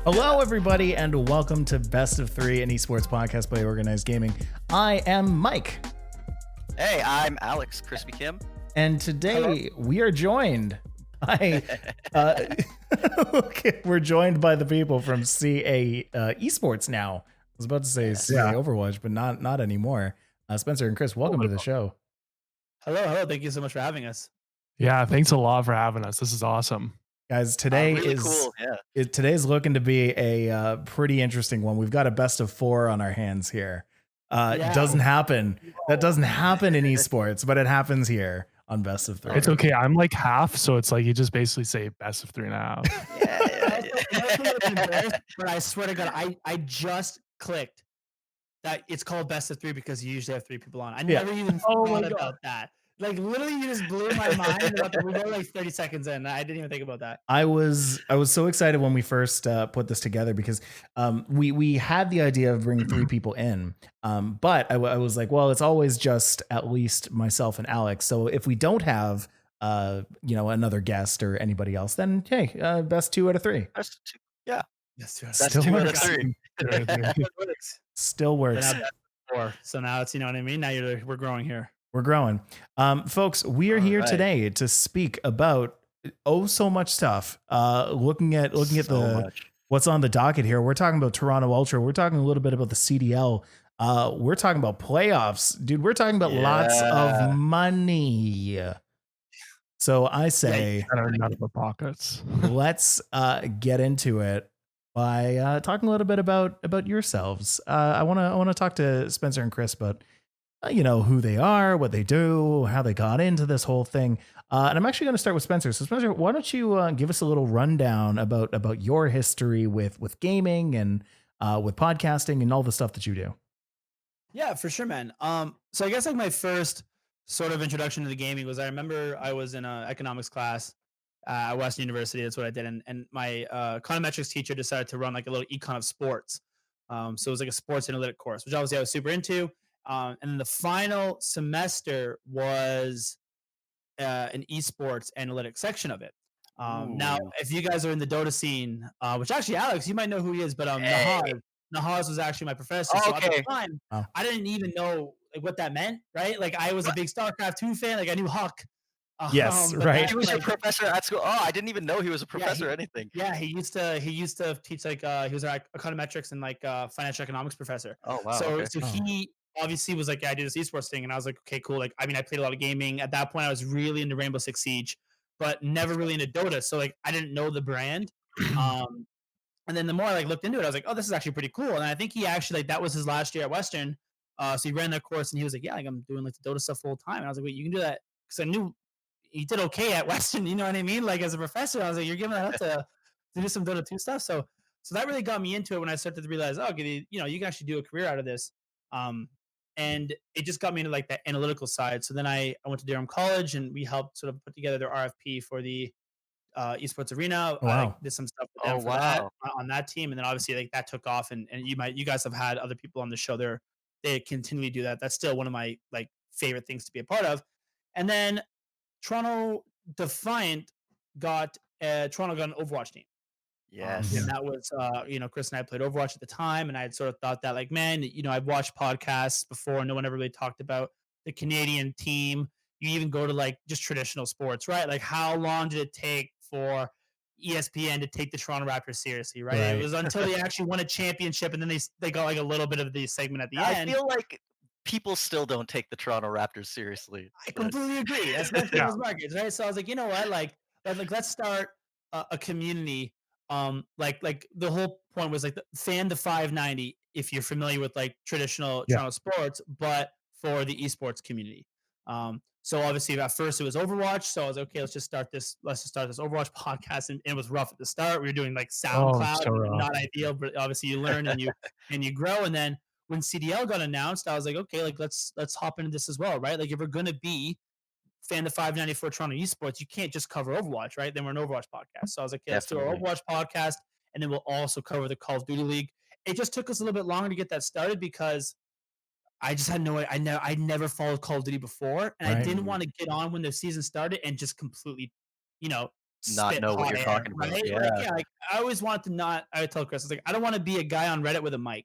Hello, everybody, and welcome to Best of Three, an esports podcast by Organized Gaming. I am Mike. Hey, I'm Alex, KrispyKim. And today we are joined by, we're joined by the people from CAEsports now. I was about to say CA Overwatch, but not anymore. Spencer and Kris, welcome to the show. Hello. Thank you so much for having us. Yeah, thanks a lot for having us. This is awesome. Guys, today really is cool. Today's looking to be a pretty interesting one. We've got a best of four on our hands here. It doesn't happen. That doesn't happen in esports, but it happens here on Best of Three. It's okay. I'm like half, so it's like you just basically say best of 3.5. But I swear to God, I just clicked that it's called Best of Three because you usually have three people on. I never even thought about that. Like literally, you just blew my mind. We were like 30 seconds in. I didn't even think about that. I was so excited when we first put this together because we had the idea of bringing three people in, but I was like, well, it's always just at least myself and Alex. So if we don't have another guest or anybody else, then hey, best 2 out of 3. Best two, yeah. That's Still 2 out of works. 3. Still works. So now it's, you know what I mean? Now we're growing here. We're growing. Folks, we are here today to speak about so much stuff. Looking at what's on the docket here. We're talking about Toronto Ultra. We're talking a little bit about the CDL. We're talking about playoffs. Dude, we're talking about lots of money. So I say out of our pockets. Let's get into it by talking a little bit about yourselves. I want to talk to Spencer and Kris about who they are, what they do, how they got into this whole thing. And I'm actually going to start with Spencer. So Spencer, why don't you give us a little rundown about your history with gaming and with podcasting and all the stuff that you do? Yeah, for sure, man. So I guess like my first sort of introduction to the gaming was, I remember I was in an economics class at Western University. That's what I did. And my econometrics teacher decided to run like a little econ of sports. So it was like a sports analytic course, which obviously I was super into. And then the final semester was an esports analytics section of it. Now, if you guys are in the Dota scene, which actually, Alex, you might know who he is, but Nahaz was actually my professor. So at the time, I didn't even know like what that meant, right? Like I was a big StarCraft 2 fan. Like I knew Huck. Yes, right. He was your professor at school. Oh, I didn't even know he was a professor or anything. Yeah, he used to teach like he was our econometrics and like financial economics professor. Oh wow. So he obviously was like, I do this esports thing, and I was like, okay, cool. Like, I mean, I played a lot of gaming at that point. I was really into Rainbow Six Siege, but never really into Dota. So like, I didn't know the brand. And then the more I like looked into it, I was like, oh, this is actually pretty cool. And I think he actually like that was his last year at Western. So he ran that course, and he was like, yeah, like I'm doing like the Dota stuff full time. And I was like, wait, you can do that? Because I knew he did okay at Western. You know what I mean? Like as a professor, I was like, you're giving that up to do some Dota 2 stuff. So that really got me into it when I started to realize, oh, you can actually do a career out of this. And it just got me into like the analytical side. So then I went to Durham College, and we helped sort of put together their RFP for the esports arena. Wow. I did some stuff with them that, on that team, and then obviously like that took off. And you guys have had other people on the show there. They continually do that. That's still one of my like favorite things to be a part of. And then Toronto Defiant got an Overwatch team. Yes. And that was, Kris and I played Overwatch at the time, and I had sort of thought that, like, man, I've watched podcasts before, and no one ever really talked about the Canadian team. You even go to like just traditional sports, right? Like, how long did it take for ESPN to take the Toronto Raptors seriously, right? It was until they actually won a championship, and then they got like a little bit of the segment at the end. I feel like people still don't take the Toronto Raptors seriously. I completely agree. That's those markets, right? So I was like, you know what, like let's start a community. Like the whole point was like fan the 590 if you're familiar with like traditional Toronto sports, but for the esports community. So obviously at first it was Overwatch. So I was okay, let's just start this Overwatch podcast. And it was rough at the start. We were doing like SoundCloud, not ideal, but obviously you learn and you grow. And then when CDL got announced, I was like, okay, like let's hop into this as well, right? Like if we're gonna be fan the 594 Toronto Esports, you can't just cover Overwatch, right? Then we're an Overwatch podcast. So I was like, let's do our Overwatch podcast, and then we'll also cover the Call of Duty League. It just took us a little bit longer to get that started because I just had I never followed Call of Duty before, and I didn't want to get on when the season started and just completely, not spit know what hot you're air, talking about. right? Yeah. Like, yeah, like I always wanted to not. I tell Chris, I was like, I don't want to be a guy on Reddit with a mic,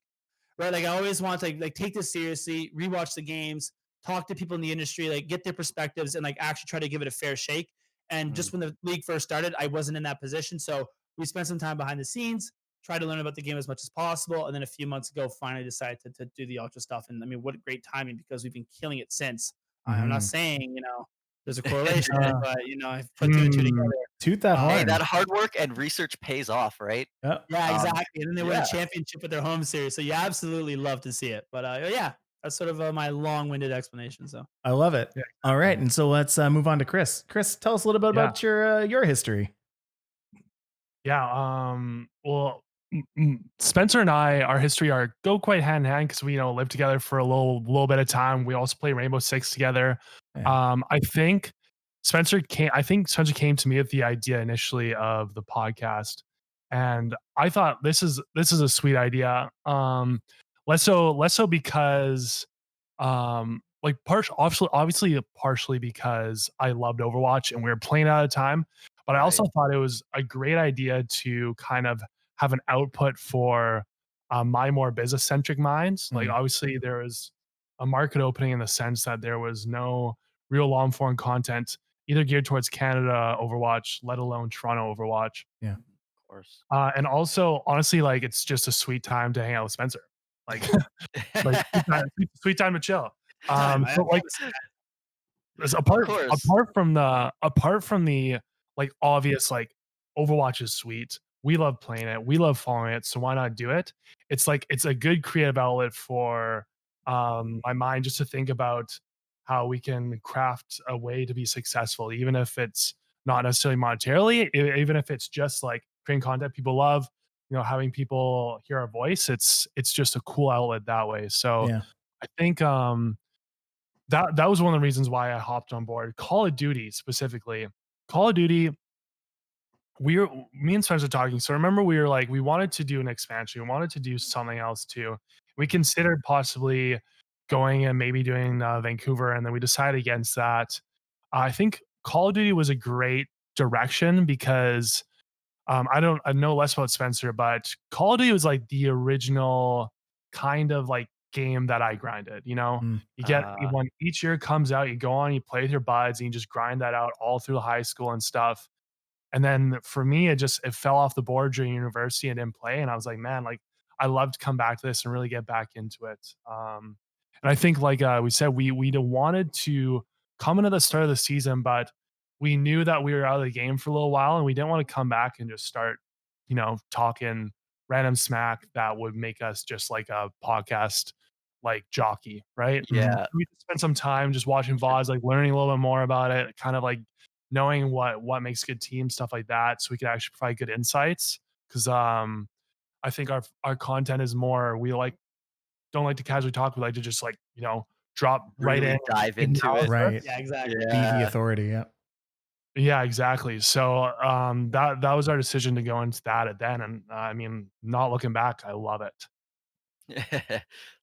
right? Like I always want to like take this seriously, rewatch the games, talk to people in the industry, like get their perspectives, and like actually try to give it a fair shake. And Mm. just when the league first started, I wasn't in that position, so we spent some time behind the scenes, tried to learn about the game as much as possible, and then a few months ago, finally decided to do the ultra stuff. And I mean, what great timing because we've been killing it since. I'm not saying there's a correlation, Uh, but I've put two and two together. Toot that Hey, horn. that hard work and research pays off, right? Yep. Yeah, exactly. And then they win yeah. a championship with their home series. So you absolutely love to see it. But yeah, that's sort of my long-winded explanation. So I love it. Yeah, All right, and so let's move on to Kris. Kris, tell us a little bit Yeah. about your history. Yeah. Well, Spencer and I, our history go quite hand in hand because we lived together for a little bit of time. We also played Rainbow Six together. Yeah. I think Spencer came to me with the idea initially of the podcast, and I thought this is a sweet idea. Less so because like obviously partially because I loved Overwatch and we were playing at a time, but I also thought it was a great idea to kind of have an output for my more business centric minds. Like obviously there was a market opening in the sense that there was no real long form content either geared towards Canada Overwatch, let alone Toronto Overwatch. Yeah. Of course. And also honestly, like it's just a sweet time to hang out with Spencer. Like, like sweet time to chill. So like apart from the like obvious like Overwatch is sweet. We love playing it. We love following it. So why not do it? It's like it's a good creative outlet for my mind just to think about how we can craft a way to be successful, even if it's not necessarily monetarily, even if it's just like creating content people love, having people hear our voice. It's just a cool outlet that way. So Yeah. I think that was one of the reasons why I hopped on board. Call of Duty specifically. Call of Duty, me and Spencer talking. So remember we were like, we wanted to do an expansion. We wanted to do something else too. We considered possibly going and maybe doing Vancouver, and then we decided against that. I think Call of Duty was a great direction because I know less about Spencer, but Call of Duty was like the original kind of like game that I grinded. You get when each year comes out, you go on, you play with your buds, and you just grind that out all through high school and stuff. And then for me, it fell off the board during university and didn't play. And I was like, man, like I love to come back to this and really get back into it. And I think like we said, we wanted to come into the start of the season, but we knew that we were out of the game for a little while and we didn't want to come back and just start, talking random smack that would make us just like a podcast like jockey, right? Yeah. We spent some time just watching VODs, like learning a little bit more about it, kind of like knowing what makes good teams, stuff like that, so we could actually provide good insights. Because I think our content is more don't like to casually talk. We like to just like drop right Really in, dive into it. Right. yeah, exactly. Be the authority. Yeah. Yeah, exactly. So that was our decision to go into that then, and I mean, not looking back, I love it.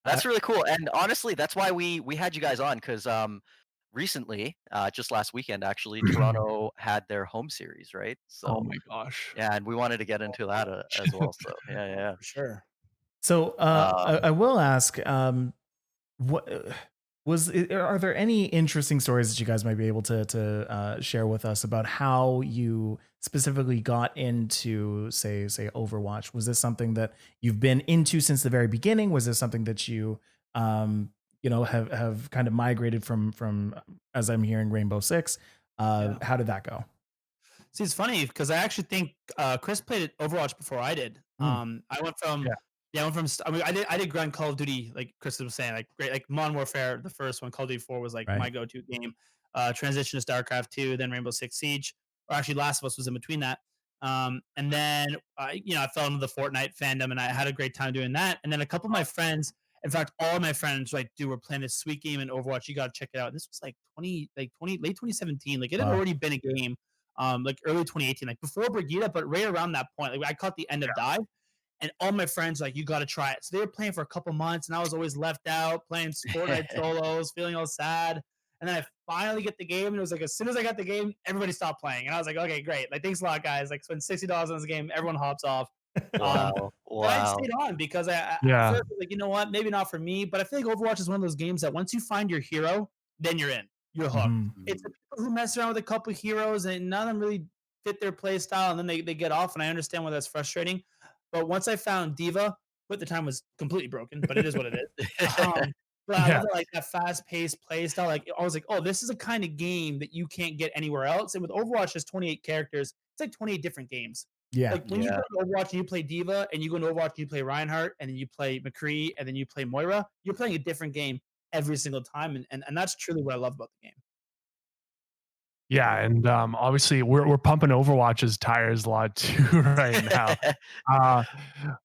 That's really cool. And honestly, that's why we had you guys on because recently, just last weekend actually, Toronto had their home series, right? So Oh my gosh. yeah, and we wanted to get into that as well. So yeah. For sure. So I will ask, what are there any interesting stories that you guys might be able to share with us about how you specifically got into say Overwatch? Was this something that you've been into since the very beginning? Was this something that you have kind of migrated from as I'm hearing Rainbow Six? How did that go? See, it's funny because I actually think Kris played Overwatch before I did. I went from I did grind Call of Duty, like Kris was saying, like great, like Modern Warfare, the first one. Call of Duty 4 was like my go-to game. Transition to StarCraft 2, then Rainbow Six Siege, or actually Last of Us was in between that. And then I fell into the Fortnite fandom, and I had a great time doing that. And then a couple of my friends, in fact, all of my friends, like, dude, we're playing this sweet game in Overwatch. You got to check it out. This was like late 2017. Like it had already been a game, like early 2018, like before Brigida, but right around that point. Like I caught the end of Dive. And all my friends like, you got to try it. So they were playing for a couple months, and I was always left out playing Fortnite solos, feeling all sad. And then I finally get the game, and it was like as soon as I got the game, everybody stopped playing, and I was like, okay, great. Like, thanks a lot, guys. Like, spend $60 on this game, everyone hops off. Wow. But I Wow. stayed on because I Yeah. feel like, you know what, maybe not for me, but I feel like Overwatch is one of those games that once you find your hero, then you're in. You're hooked. Mhm. It's the people who mess around with a couple heroes and none of them really fit their play style, and then they get off, and I understand why that's frustrating. But once I found Diva, but the time was completely broken, but it is what it is. But I Yeah. love that fast-paced play style. Like, I was like, oh, this is a kind of game that you can't get anywhere else. And with Overwatch, there's 28 characters. It's like 28 different games. Yeah. Like when you go to Overwatch and you play Diva, and you go into Overwatch and you play Reinhardt, and then you play McCree, and then you play Moira, you're playing a different game every single time. And that's truly what I love about the game. Yeah, and obviously we're pumping Overwatch's tires a lot too right now.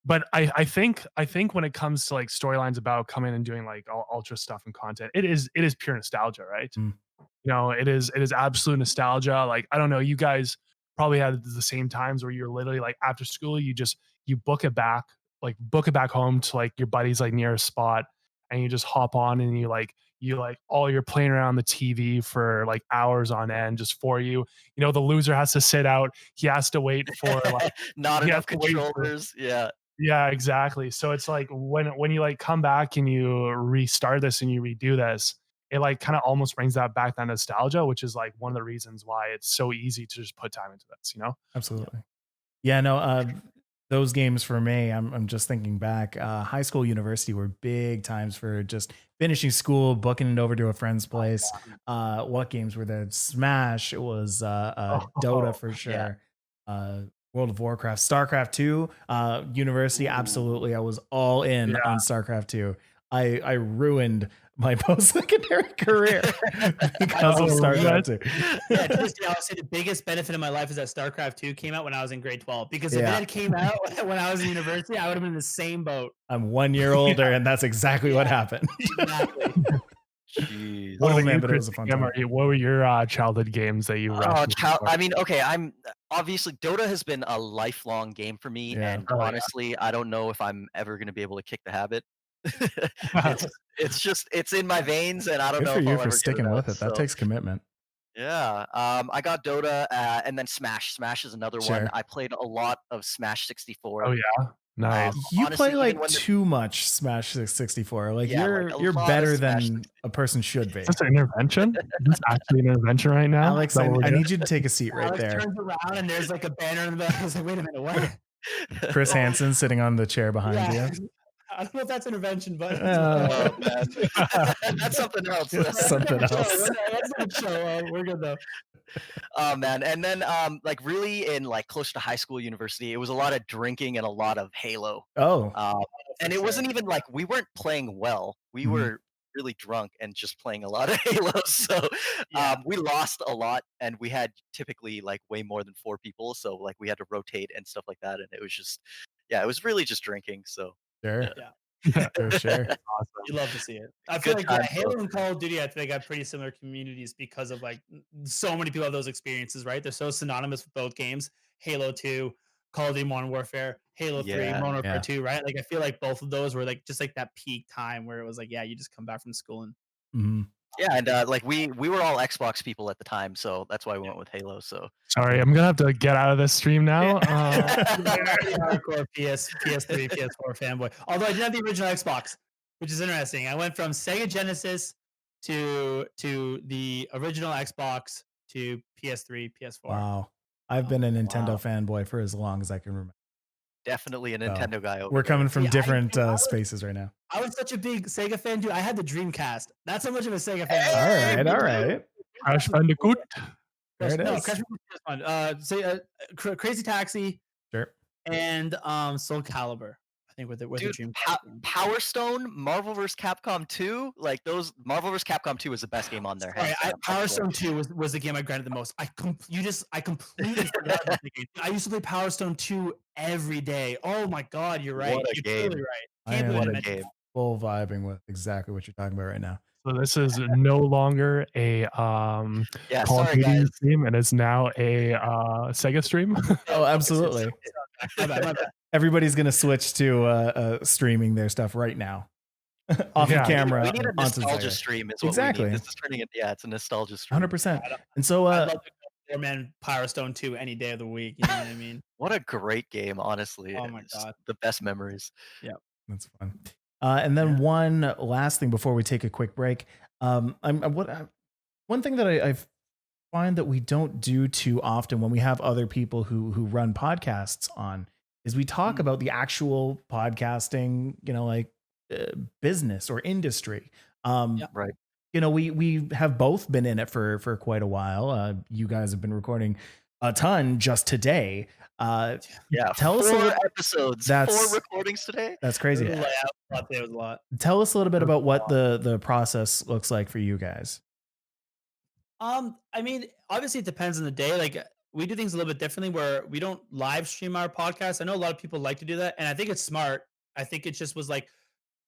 But I think when it comes to like storylines about coming and doing like ultra stuff and content, it is pure nostalgia, right? Mm. You know, it is absolute nostalgia. Like, I don't know, you guys probably had the same times where you're literally like after school, you book it back home to like your buddy's like nearest spot, and you just hop on and you're playing around the TV for like hours on end just for you. You know, the loser has to sit out. He has to wait for like Not he enough has to wait for- controllers. Yeah. Yeah, exactly. So it's like when you like come back and you restart this and you redo this, it like kind of almost brings that nostalgia, which is like one of the reasons why it's so easy to just put time into this, you know? Absolutely. Yeah, no, those games for me, I'm just thinking back, high school, university were big times for just finishing school, booking it over to a friend's place. What games were there? Smash, it was Dota for sure. World of Warcraft, StarCraft 2, university, absolutely. I was all in on StarCraft 2. I ruined my post-secondary career because of StarCraft 2. Yeah, I'll say the biggest benefit of my life is that StarCraft 2 came out when I was in grade 12. Because if it had came out when I was in university, I would have been in the same boat. I'm 1 year older, and that's exactly what happened. Exactly. Jeez. Oh, man, but it was a fun time. What were your childhood games that you I mean, okay, I'm obviously Dota has been a lifelong game for me, and honestly, I don't know if I'm ever going to be able to kick the habit. it's in my veins, and I don't know Good for if you I'll for ever get sticking out, with it. That takes commitment. Yeah, I got Dota, and then Smash. Smash is another one. I played a lot of Smash 64. Oh yeah, nice. You honestly, play like too much Smash 64. Like you're better than a person should be. Is this an intervention? Is this actually an intervention right now? Alex, I need you to take a seat right Alex there. turns around and there's like a banner in the back. I was like, wait a minute, what? Chris Hansen sitting on the chair behind you. I don't know if that's intervention, but oh man, that's something else. Something else. That's show. We're good though. Oh man, and then like really in like close to high school, university, it was a lot of drinking and a lot of Halo. And it wasn't even like we weren't playing well. We were really drunk and just playing a lot of Halo. So we lost a lot, and we had typically like way more than 4 people. So like we had to rotate and stuff like that, and it was just it was really just drinking. So sure. Yeah, for sure. Awesome. You love to see it. I feel like Halo and Call of Duty, I think, have pretty similar communities because of like so many people have those experiences, right? They're so synonymous with both games. Halo 2, Call of Duty Modern Warfare, Halo 3, Modern Warfare 2, right? Like I feel like both of those were like just like that peak time where it was like, you just come back from school and yeah, and like we were all Xbox people at the time, so that's why we went with Halo. So sorry, I'm gonna have to get out of this stream now. Hardcore PS3, PS4 fanboy. Although I did have the original Xbox, which is interesting. I went from Sega Genesis to the original Xbox to PS3, PS4. Wow, I've been a Nintendo fanboy for as long as I can remember. Definitely a Nintendo guy. We're coming from different spaces right now. I was such a big Sega fan, dude. I had the Dreamcast. That's how much of a Sega fan. All right. Crash Bandicoot. There it is. Crash Bandicoot is fun. Crazy Taxi. Sure. And Soul Calibur. I think with the Dream. Power Stone, Marvel vs. Capcom 2, like those Marvel vs. Capcom 2 was the best game on there. Power Stone 2 was the game I grinded the most. I completely forgot about the game. I used to play Power Stone 2 every day. Oh my god, you're right. What a you're game. totally right. I am what a game. Full vibing with exactly what you're talking about right now. So this is no longer a Call of Duty stream, and it's now a Sega stream. Oh, absolutely. My bad. Everybody's gonna switch to streaming their stuff right now. off of camera. We need a onto nostalgia Zaire. stream is what Exactly. we need. This is turning it. Yeah, it's a nostalgia stream. 100%. And so, I'd love to go Four-Man Power Stone 2 any day of the week. You know what I mean? What a great game, honestly. Oh my It's God. the best memories. Yeah. That's fun. And then one last thing before we take a quick break. One thing that I find that we don't do too often when we have other people who run podcasts on is we talk about the actual podcasting, business or industry. Right. We have both been in it for quite a while. You guys have been recording a ton just today. Tell us 4 episodes, 4 recordings today. That's crazy. It was a lot. Tell us a little bit about what the process looks like for you guys. I mean, obviously it depends on the day. Like we do things a little bit differently where we don't live stream our podcast. I know a lot of people like to do that, and I think it's smart. I think it just was like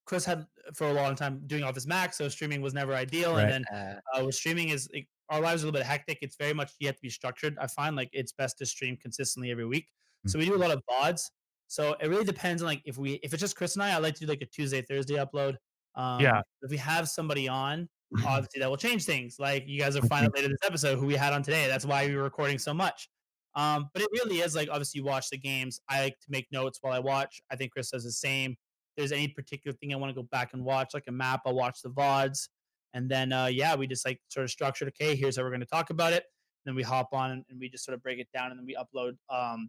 Kris had for a long time doing off his Mac, so streaming was never ideal. Right. And then with streaming is like, our lives are a little bit hectic. It's very much you have to be structured. I find like it's best to stream consistently every week. So we do a lot of VODs. So it really depends on like if it's just Kris and I like to do like a Tuesday, Thursday upload. If we have somebody on, obviously that will change things. Like you guys will find out later this episode who we had on today. That's why we were recording so much. But it really is like obviously you watch the games. I like to make notes while I watch. I think Kris does the same. If there's any particular thing I want to go back and watch, like a map, I'll watch the VODs. And then we just like sort of structured, okay, here's how we're going to talk about it. And then we hop on and we just sort of break it down and then we upload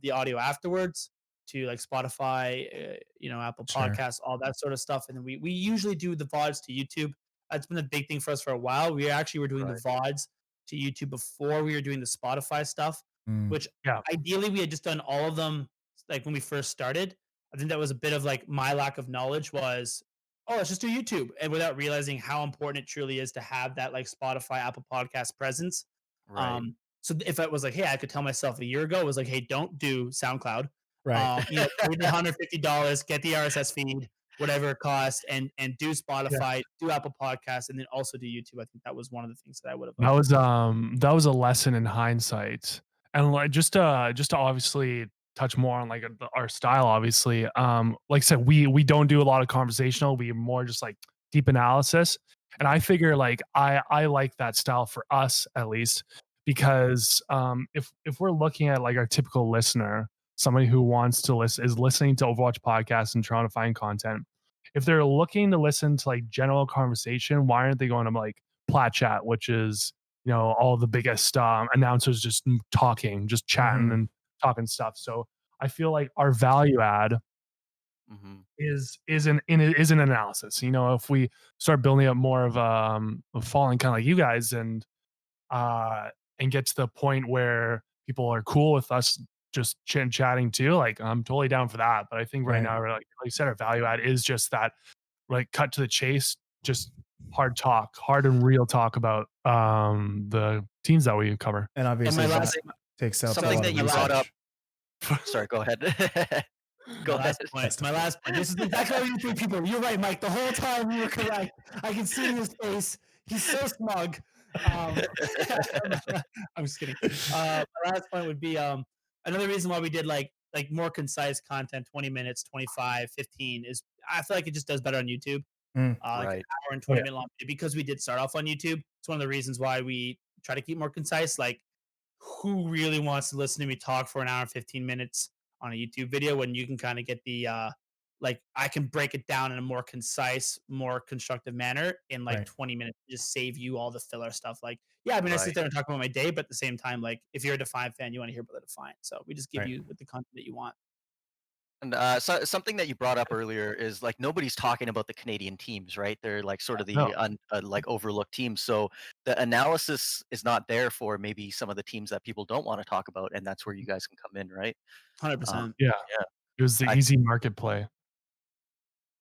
the audio afterwards to like Spotify, Apple Podcasts, all that sort of stuff. And then we usually do the VODs to YouTube. That's been a big thing for us for a while. We actually were doing the VODs to YouTube before we were doing the Spotify stuff, which ideally we had just done all of them like when we first started. I think that was a bit of like my lack of knowledge was, let's just do YouTube. And without realizing how important it truly is to have that like Spotify, Apple Podcast presence. Right. So if it was like, hey, I could tell myself a year ago, it was like, hey, don't do SoundCloud. Right. Pay the $150, get the RSS feed, whatever it costs, and do Spotify, do Apple Podcasts, and then also do YouTube. I think that was one of the things that I would have. That was a lesson in hindsight, and like just to obviously touch more on like our style. Obviously, like I said, we don't do a lot of conversational. We more just like deep analysis, and I figure like I like that style for us at least because if we're looking at like our typical listener, somebody who wants to is listening to Overwatch podcasts and trying to find content. If they're looking to listen to like general conversation, why aren't they going to like Plat Chat, which is, all the biggest announcers just talking, just chatting and talking stuff. So I feel like our value add is an analysis. If we start building up more of a following kind of like you guys and get to the point where people are cool with us just chatting too, like I'm totally down for that. But I think right now, like you said, our value add is just that, like cut to the chase, just hard and real talk about the teams that we cover. And obviously, and my last takes out something that you brought up. Sorry, go ahead. Go ahead. My last point. This is exactly how you treat people. You're right, Mike. The whole time you were correct. I can see in his face. He's so smug. I'm just kidding. My last point would be another reason why we did like more concise content, 20 minutes, 25, 15 is I feel like it just does better on YouTube. Like an hour and 20 minute long video, because we did start off on YouTube. It's one of the reasons why we try to keep more concise. Like, who really wants to listen to me talk for an hour and 15 minutes on a YouTube video when you can kind of get the like I can break it down in a more concise, more constructive manner in like 20 minutes, just save you all the filler stuff. Like, I mean, I sit there and talk about my day, but at the same time, like if you're a Defiant fan, you want to hear about the Defiant. So we just give you with the content that you want. And so something that you brought up earlier is like nobody's talking about the Canadian teams, right? They're like sort of the like overlooked teams. So the analysis is not there for maybe some of the teams that people don't want to talk about, and that's where you guys can come in, right? 100%. Yeah. It was the easy market play.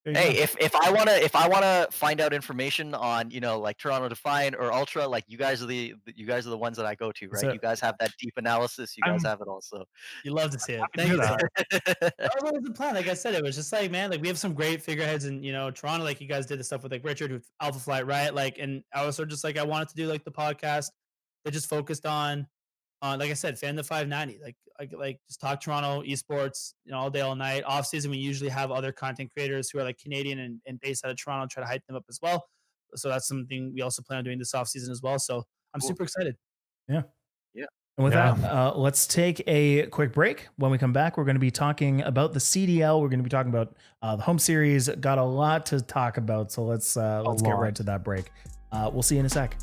Hey, if I wanna find out information on like Toronto Defiant or Ultra, like you guys are the ones that I go to, right? You guys have that deep analysis. You guys have it also. You love to see it. Thank you. That was always the plan. Like I said, it was just like, man, like we have some great figureheads in Toronto. Like you guys did the stuff with like Richard with Alpha Flight, right? Like, and I was sort of just like I wanted to do like the podcast that just focused on like I said, fan the 590. Like just talk Toronto esports, all day, all night. Off season, we usually have other content creators who are like Canadian and based out of Toronto, try to hype them up as well. So that's something we also plan on doing this off season as well. So I'm super excited. Yeah. Yeah. And with that, let's take a quick break. When we come back, we're going to be talking about the CDL. We're going to be talking about the home series. Got a lot to talk about, so let's get right to that break. We'll see you in a sec.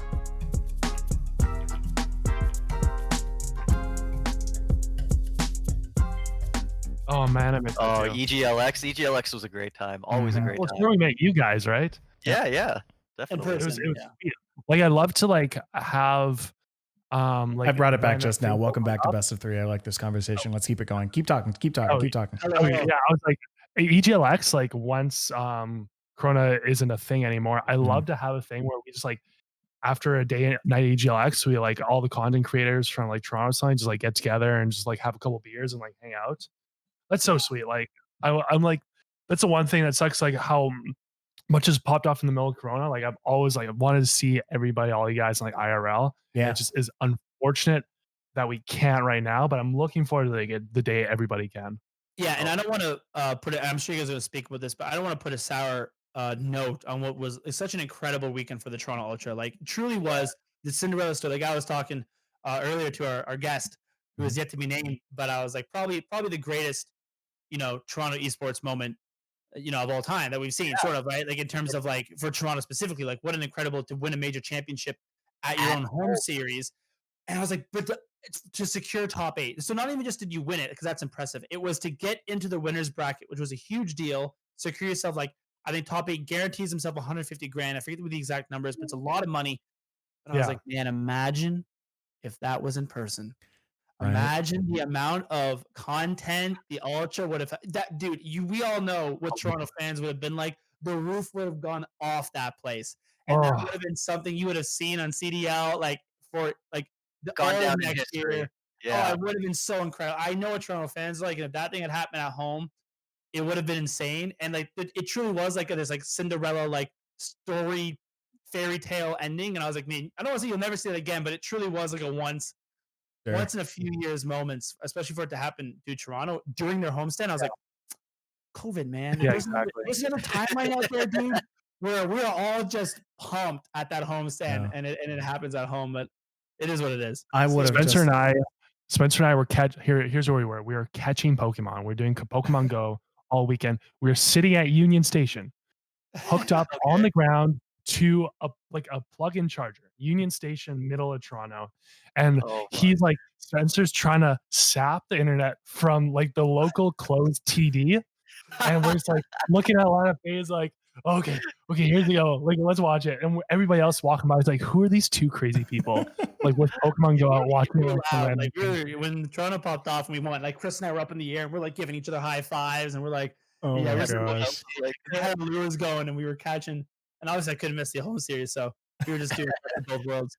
Oh man, I missed that. EGLX was a great time. Always a great time. It's where we met you guys, right? Yeah, definitely. In person, it was like I'd love to like have like I brought it back just now. Welcome back to Best of 3. I like this conversation. Let's keep it going. Keep talking. Keep talking. Keep talking. Oh, yeah, I was like EGLX. Like once Corona isn't a thing anymore, I love to have a thing where we just like after a day night EGLX, we like all the content creators from like Toronto side just like get together and just like have a couple beers and like hang out. That's so sweet. Like I'm like that's the one thing that sucks. Like how much has popped off in the middle of Corona. Like I've always like wanted to see everybody, all you guys, in like IRL. Yeah, it just is unfortunate that we can't right now. But I'm looking forward to like the day everybody can. Yeah, and I don't want to put it. I'm sure you guys are going to speak about this, but I don't want to put a sour note on what was such an incredible weekend for the Toronto Ultra. Like, truly was the Cinderella story. Like I was talking earlier to our guest, who is yet to be named, but I was like, probably the greatest, Toronto esports moment, of all time that we've seen, sort of, right? Like in terms of like for Toronto specifically, like what an incredible to win a major championship at your own home series. And I was like, but to secure top 8. So not even just did you win it, because that's impressive. It was to get into the winners bracket, which was a huge deal. Secure yourself, like I think top 8 guarantees himself 150 grand. I forget what the exact numbers, but it's a lot of money. And I was like, man, imagine if that was in person. Right. Imagine the amount of content the Ultra would have. That dude, we all know what Toronto fans would have been like. The roof would have gone off that place, and that would have been something you would have seen on CDL, like for like the gone down next year. Yeah, it would have been so incredible. I know what Toronto fans like, and if that thing had happened at home, it would have been insane. And like it truly was like this like Cinderella like story fairy tale ending. And I was like, man, I don't want to say you'll never see it again, but it truly was like a once in a few years moments, especially for it to happen to Toronto during their homestand. I was like, COVID, man. Yeah, exactly. There's another timeline out there, dude, where we're all just pumped at that homestand, and it happens at home, but it is what it is. I would have Spencer and I were here's where we were. We were catching Pokemon. We're doing Pokemon Go all weekend. We were sitting at Union Station, hooked up on the ground to a plug-in charger, Union Station, middle of Toronto. And he's like, Spencer's trying to sap the internet from like the local closed TD. And we're just like looking at a lot of things like, okay, here's the go. Like, let's watch it. And everybody else walking by is like, who are these two crazy people? Like with Pokemon Go out watching it. When Toronto popped off and we won, like Kris and I were up in the air and we're like giving each other high fives and we're like, oh my gosh. Like they had lures going and we were catching. And obviously I couldn't miss the whole series, so we were just doing both worlds.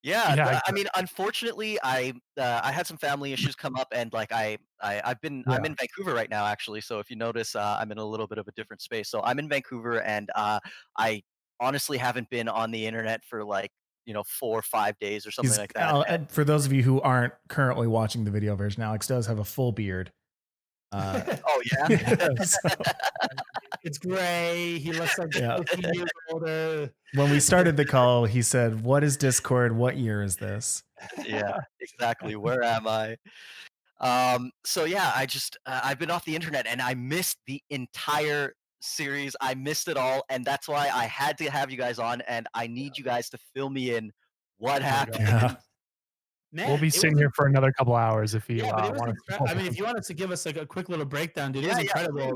Yeah, I mean, unfortunately, I had some family issues come up, and like I'm in Vancouver right now, actually. So if you notice, I'm in a little bit of a different space. So I'm in Vancouver, and I honestly haven't been on the internet for like 4 or 5 days or something like that. And for those of you who aren't currently watching the video version, Alex does have a full beard. Oh yeah, it's gray. He looks like 15 years older. When we started the call, he said, "What is Discord? What year is this?" Yeah, exactly. Where am I? So yeah, I've been off the internet and I missed the entire series. I missed it all, and that's why I had to have you guys on. And I need you guys to fill me in what happened. Yeah. Man, we'll be sitting here for another couple hours if you want. I mean, if you wanted to give us like a quick little breakdown, dude, it was incredible.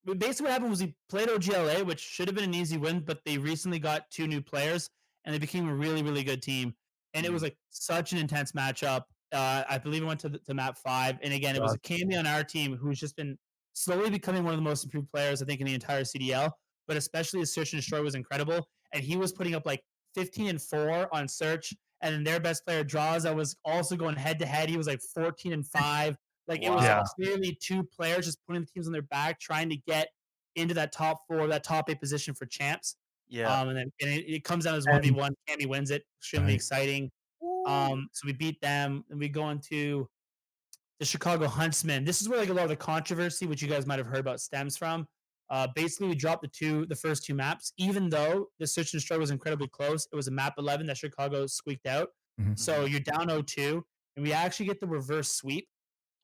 Basically what happened was he played OGLA, which should have been an easy win, but they recently got 2 new players and they became a really, really good team. And it was like such an intense matchup. I believe it went to map 5. And again, it was a Cammy on our team who's just been slowly becoming one of the most improved players, I think, in the entire CDL. But especially his Search and Destroy was incredible. And he was putting up like 15-4 on Search. And then their best player Draws that was also going head to head. He was like 14-5. Like it was clearly 2 players just putting the teams on their back, trying to get into that top 4, that top 8 position for champs. Yeah. And then it comes down as 1v1. Cammy wins it. Extremely exciting. So we beat them, and we go into the Chicago Huntsmen. This is where like a lot of the controversy, which you guys might have heard about, stems from. Basically, we dropped the first two maps, even though the search and destroy was incredibly close. It was a map 11 that Chicago squeaked out. Mhm. So you're down 0-2, and we actually get the reverse sweep.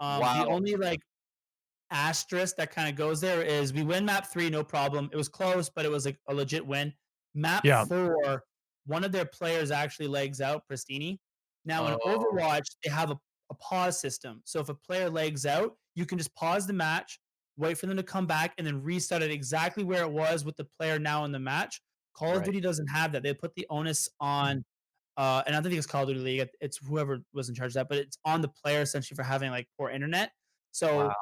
Wow. The only like asterisk that kind of goes there is we win map 3, no problem. It was close, but it was like a legit win. Map Yeah. 4, one of their players actually legs out, Pristini. Now in Overwatch, they have a pause system. So if a player legs out, you can just pause the match, wait for them to come back, and then restart it exactly where it was with the player now in the match. Call of Duty doesn't have that. They put the onus on and I don't think it's Call of Duty League. It's whoever was in charge of that, but it's on the player essentially for having like poor internet. So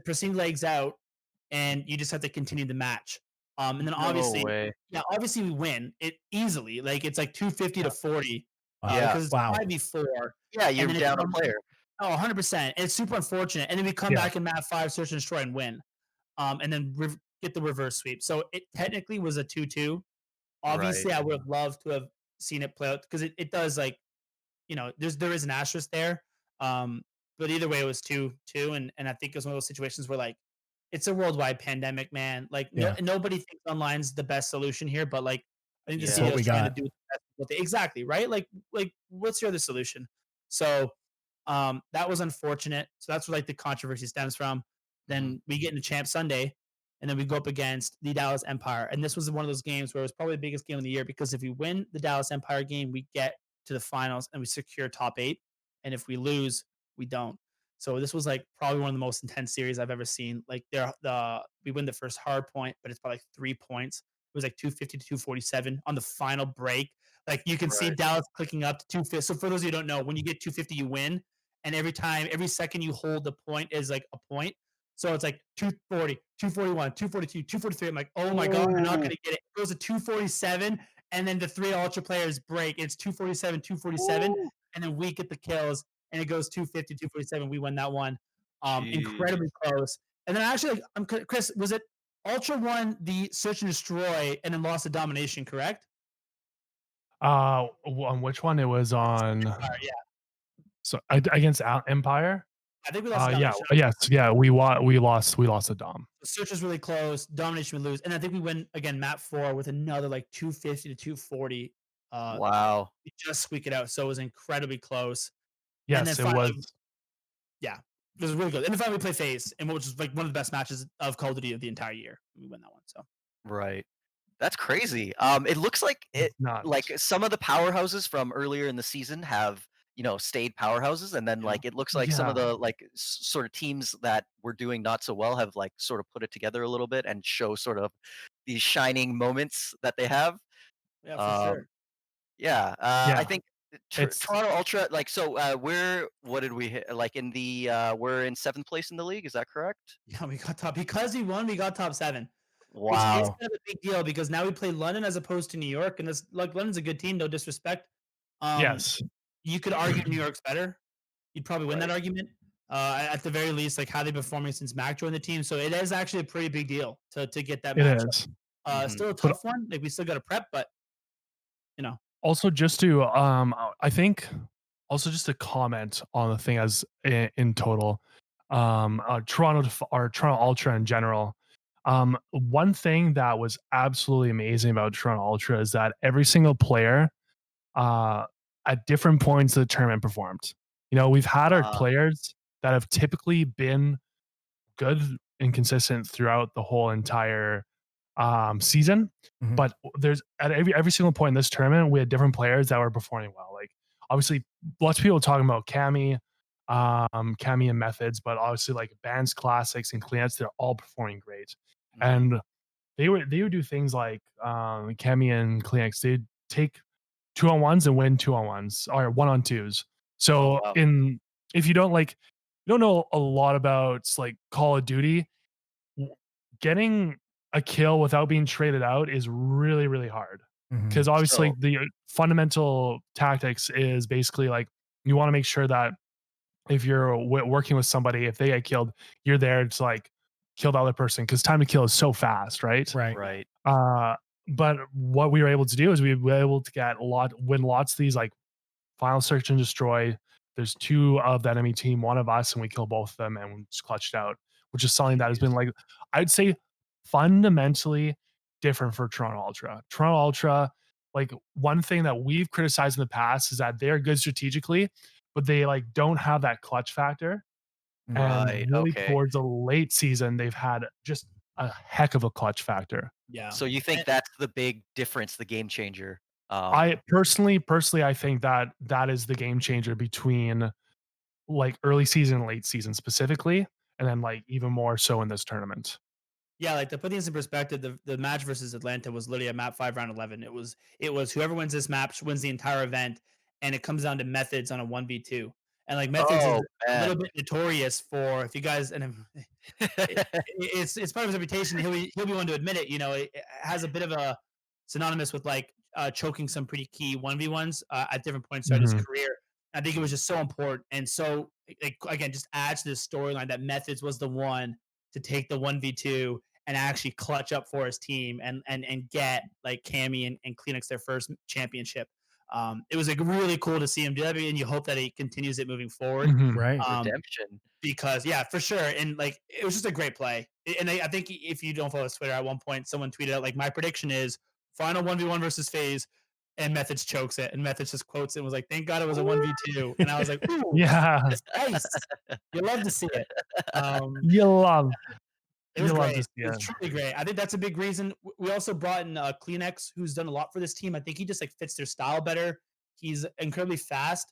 Pristine legs out, and you just have to continue the match. And then obviously, obviously we win it easily. Like it's like 250 to 40. Because it's 5v4. Yeah, you're down a player. Oh, 100%. And it's super unfortunate. And then we come back in map 5, search and destroy, and win. And then get the reverse sweep. So it technically was a 2-2. Obviously, I would have loved to have seen it play out because it does, like, you know, there is an asterisk there. But either way, it was 2-2, and I think it was one of those situations where, like, it's a worldwide pandemic, man. Like, nobody thinks online's the best solution here, but like, I think the CEO is trying to do the best what they, exactly right. Like, what's your other solution? So, that was unfortunate. So that's where like the controversy stems from. Then we get into Champ Sunday, and then we go up against the Dallas Empire. And this was one of those games where it was probably the biggest game of the year because if we win the Dallas Empire game, we get to the finals and we secure top 8. And if we lose, we don't. So this was like probably one of the most intense series I've ever seen. Like we win the first hard point, but it's by like 3 points. It was like 250 to 247 on the final break. Like you can see Dallas clicking up to 250. So for those of you who don't know, when you get 250, you win. And every second you hold the point is like a point. So it's like 240, 241, 242, 243. I'm like, oh my God, we're not going to get it. It goes to 247. And then the 3 ultra players break. It's 247, 247. And then we get the kills. And it goes 250, 247. We win that one. Incredibly close. And then actually, Kris, was it Ultra won the search and destroy and then lost the domination, correct? On which one? It was on Empire, so against Empire. I think we lost. We lost the dom. The search was really close. Domination we lose, and I think we win again map 4 with another like 250 to 240. Wow! We just squeak it out, so it was incredibly close. Yes, and then finally, it was. Yeah, it was really good. And then finally we play FaZe, and which was like one of the best matches of Call of Duty of the entire year. We win that one. So that's crazy. It looks like like some of the powerhouses from earlier in the season have stayed powerhouses, and then like it looks like some of the like sort of teams that were doing not so well have like sort of put it together a little bit and show sort of these shining moments that they have. Yeah, for sure. I think Toronto Ultra, like, so what did we hit? Like in the we're in 7th place in the league, is that correct? Yeah, we got top because we won. We got top 7. Wow, which is kind of a big deal because now we play London as opposed to New York, and this like London's a good team, no disrespect. Yes, you could argue New York's better. You'd probably win that argument. At the very least, like how they performing since Mac joined the team, so it is actually a pretty big deal to get that matchup. Still a tough one. Like we still got to prep, but Also, just to I think also just to comment on the thing as in total, Toronto Ultra in general. One thing that was absolutely amazing about Toronto Ultra is that every single player at different points of the tournament performed. We've had our players that have typically been good and consistent throughout the whole entire season, but there's at every single point in this tournament, we had different players that were performing well. Like obviously, lots of people talking about Cammy and Methods, but obviously like Bands Classics and Cleants, they're all performing great. And they would do things like Cammy and Cleants, they'd take 2-on-1s and win 2-on-1s or 1-on-2s. So if you don't know a lot about like Call of Duty, getting a kill without being traded out is really, really hard. Because obviously the fundamental tactics is basically like you want to make sure that if you're working with somebody, if they get killed, you're there to like kill the other person because time to kill is so fast, right? Right. But what we were able to do is we were able to win lots of these like final search and destroy. There's 2 of the enemy team, 1 of us, and we kill both of them, and we just clutched out, which is something that has been, like, I'd say fundamentally different for Toronto Ultra. Toronto Ultra, like, one thing that we've criticized in the past is that they're good strategically, but they, like, don't have that clutch factor. Right. And really Okay. towards the late season, they've had just a heck of a clutch factor. Yeah. So you think that's the big difference, the game changer? I personally, I think that that is the game changer between like early season and late season specifically, and then like even more so in this tournament. Yeah, like to put things in perspective, the match versus Atlanta was literally a map 5 round 11. It was whoever wins this map wins the entire event, and it comes down to methods on a 1v2. And like methods is Oh, a little man. bit notorious for, if you guys, and it's part of his reputation. He'll be one to admit it. You know, it has a bit of a synonymous with like choking some pretty key 1v1s at different points throughout his Mhm. career. I think it was just so important, and so like, again, just adds to this storyline that methods was the one to take the 1v2 and actually clutch up for his team and get like Cammy and Kleenex their first championship. It was like really cool to see him do that, and you hope that he continues it moving forward. Mhm. Right. Redemption. Because yeah, for sure, and like it was just a great play. And I think if you don't follow his Twitter, at one point someone tweeted out like, my prediction is final 1v1 versus FaZe, and Methods chokes it, and Methods just quotes it and was like, thank God it was a 1v2. And I was like, ooh, Yeah. that's nice. You love to see it. You love It was you love great. to see It was it. truly great. I think that's a big reason. We also brought in Kleenex, who's done a lot for this team. I think he just like fits their style better. He's incredibly fast.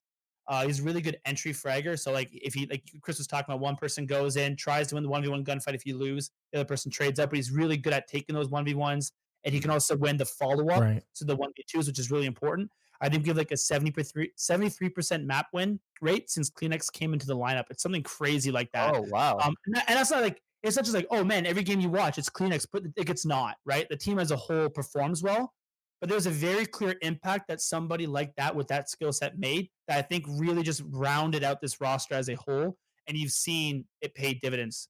He's a really good entry fragger. So like if he, like Kris was talking about, one person goes in, tries to win the 1v1 gunfight. If you lose, the other person trades up, but he's really good at taking those 1v1s. And he can also win the follow-up. Right. So the 1v2s, which is really important. I think we have like a 73% map win rate since Kleenex came into the lineup. It's something crazy like that. Oh, wow. And that's not like, it's not just like, oh man, every game you watch, it's Kleenex, but it's not, right? The team as a whole performs well, but there's a very clear impact that somebody like that with that skill set made that I think really just rounded out this roster as a whole. And you've seen it pay dividends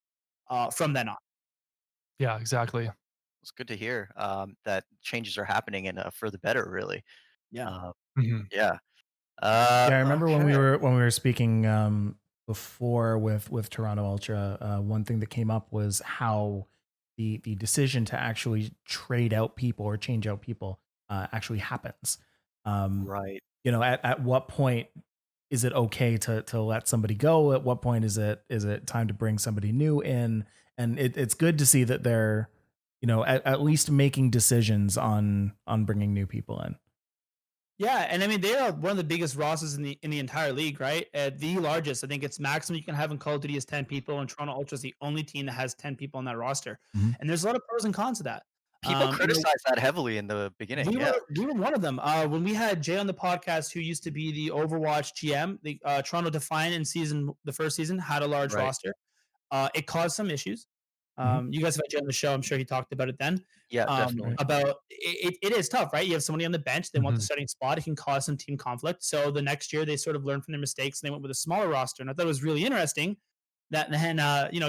from then on. Yeah, exactly. It's good to hear that changes are happening and for the better, really. Yeah. Mhm. Yeah. Yeah, I remember when we Okay. were speaking before with Toronto Ultra. One thing that came up was how the decision to actually trade out people or change out people actually happens. Right. You know, at what point is it okay to let somebody go? At what point is it time to bring somebody new in? And it's good to see that they're, you know, at least making decisions on bringing new people in. Yeah, and I mean they are one of the biggest rosters in the entire league, right? The largest. I think it's maximum you can have in Call of Duty is 10 people, and Toronto Ultra is the only team that has 10 people on that roster. Mhm. And there's a lot of pros and cons to that. People You know, criticize that heavily in the beginning. we Yeah. were one of them. When we had Jay on the podcast, who used to be the Overwatch GM, the Toronto Defiant in the first season had a large Right. roster. It caused some issues. Mhm. You guys have had Jay on the show. I'm sure he talked about it then. Yeah, definitely. About it is tough, right? You have somebody on the bench, they want the Mhm. starting spot. It can cause some team conflict. So the next year, they sort of learned from their mistakes and they went with a smaller roster. And I thought it was really interesting that then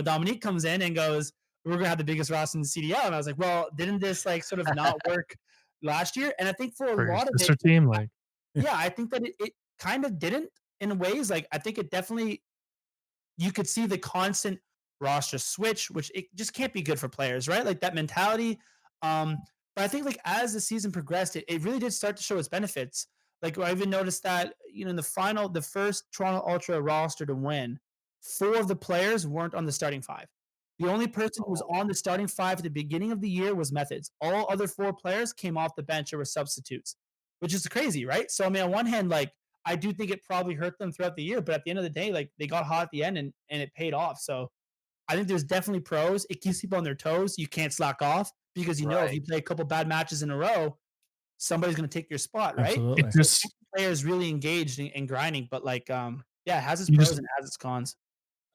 Dominique comes in and goes, "We're gonna have the biggest roster in the CDL." And I was like, "Well, didn't this like sort of not work last year?" And I think for a For your lot of sister it, team, like yeah, I think that it kind of didn't in ways. Like I think it definitely, you could see the constant roster switch, which it just can't be good for players, right? Like that mentality. But I think like as the season progressed, it really did start to show its benefits. Like I even noticed that, in the first Toronto Ultra roster to win, 4 of the players weren't on the starting 5. The only person who was on the starting 5 at the beginning of the year was Methods. All other 4 players came off the bench or were substitutes, which is crazy, right? So I mean, on one hand, like I do think it probably hurt them throughout the year, but at the end of the day, like they got hot at the end and it paid off. So I think there's definitely pros. It keeps people on their toes. You can't slack off because if Right. you play a couple bad matches in a row, somebody's going to take your spot, right? Absolutely. it So just players really engaged in grinding, but like yeah, it has its you pros just and it has its cons.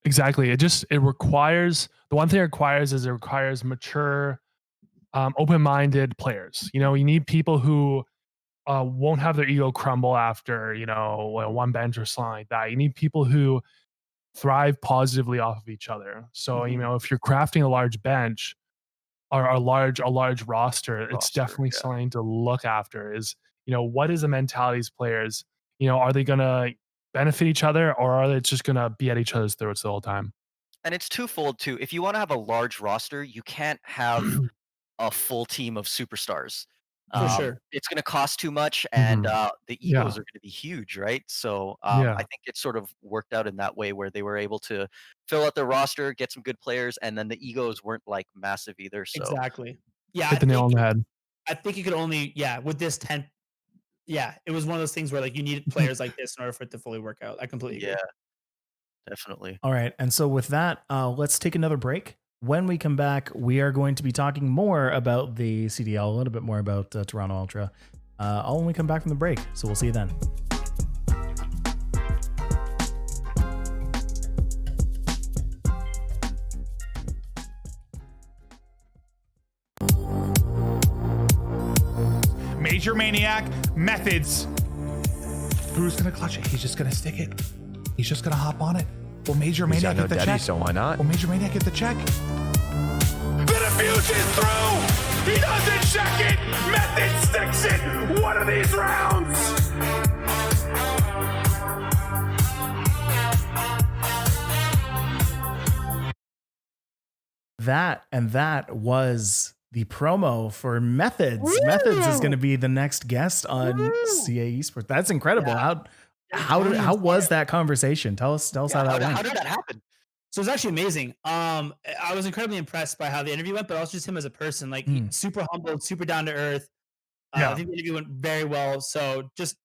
exactly. It requires the one thing it requires is it requires mature, open-minded players. You know, you need people who won't have their ego crumble after one bench or something like that. You need people who thrive positively off of each other. So Mhm. if you're crafting a large bench or a large roster, it's Roster, definitely yeah. something to look after. Is what is the mentality of these players? are they going to benefit each other, or are they just going to be at each other's throats the whole time? And it's twofold too. If you want to have a large roster, you can't have a full team of superstars. For sure. It's going to cost too much, and the egos Yeah. are going to be huge, right? So Yeah. I think it sort of worked out in that way where they were able to fill out their roster, get some good players, and then the egos weren't like massive either. So Exactly. Yeah, Hit the nail on the head. I think you could only with this 10. Yeah, it was one of those things where like you needed players like this in order for it to fully work out. I completely agree. yeah, definitely. All right. And so with that, let's take another break. When we come back, we are going to be talking more about the CDL, a little bit more about Toronto Ultra, all when we come back from the break. So we'll see you then. Major Maniac methods. Who's gonna clutch it? He's just gonna stick it. He's just gonna hop on it. Will Major Maniac get the check? So why not? Will Major Maniac get the check? The diffuse is through. He doesn't check it. Method sticks it. One of these rounds. That was the promo for Methods. Woo! Methods is going to be the next guest on CAEsports. That's incredible. Yeah. How was that conversation? Tell us how that went. How did that happen? So it was actually amazing. I was incredibly impressed by how the interview went, but also just him as a person, like super humble, super down to earth. I think the interview went very well. So just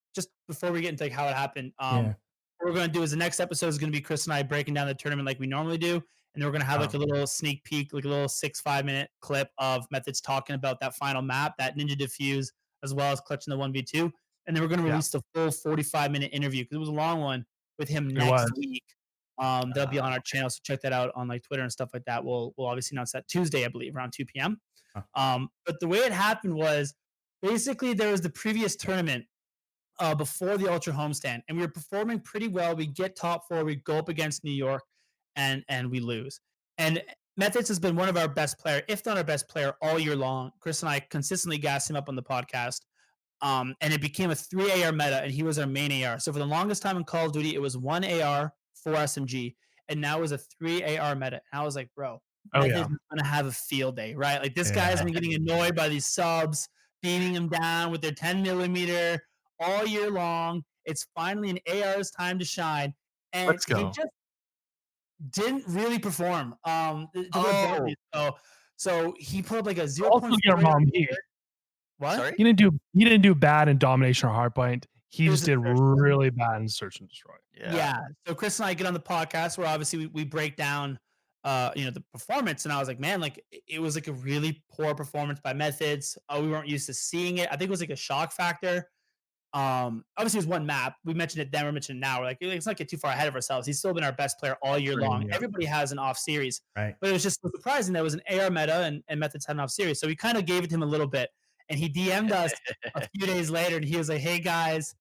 before we get into like how it happened, what we're going to do is the next episode is going to be Kris and I breaking down the tournament like we normally do. And then we're going to have like a little sneak peek, like a little 6-5 minute clip of Methods talking about that final map, that Ninja Diffuse, as well as clutching the 1v2. And then we're going to release the full 45-minute interview because it was a long one with him next week. That'll be on our channel. So check that out on like Twitter and stuff like that. We'll obviously announce that Tuesday, I believe, around 2 p.m. But the way it happened was basically there was the previous tournament before the Ultra homestand, and we were performing pretty well. We get top 4, we go up against New York, and we lose. And Methods has been one of our best player, if not our best player, all year long. Kris and I consistently gassed him up on the podcast. And it became a 3 AR meta, and he was our main AR. So for the longest time in Call of Duty, it was 1 AR, 4 SMG, and now it's a 3 AR meta. And I was like, bro, Methods is gonna have a field day, right? Like this guy's been getting annoyed by these subs, beating him down with their 10mm all year long. It's finally an AR's time to shine. And let's go. He just didn't really perform. So he put up like a 0.4. What? Sorry? He didn't do bad in domination or hardpoint. He just did really bad in search and destroy. Yeah. So Kris and I get on the podcast where obviously we break down the performance, and I was like, man, like it was like a really poor performance by Methods. We weren't used to seeing it. I think it was like a shock factor. Obviously it was one map. We mentioned it then, we're mentioning it now. We're like, let's not get too far ahead of ourselves. He's still been our best player all year long. Yeah. Everybody has an off series, right? But it was just surprising that it was an AR meta and Methods had an off series. So we kind of gave it to him a little bit, and he DM'd us a few days later, and he was like, hey guys,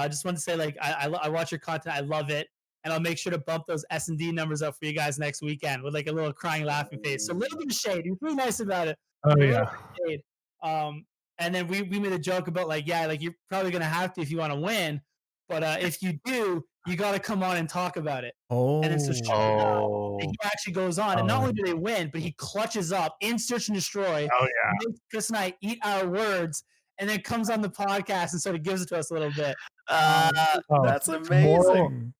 just want to say like I watch your content, I love it, and I'll make sure to bump those S&D numbers up for you guys next weekend, with like a little crying laughing face. So a little bit of shade. He was really nice about it. Oh yeah. And then we made a joke about like, yeah, like you're probably gonna have to if you want to win, but if you do, you got to come on and talk about it. And then so he actually goes on, and not only do they win, but he clutches up in search and destroy. Oh yeah. Makes Kris and I eat our words, and then comes on the podcast and sort of gives it to us a little bit. That's amazing.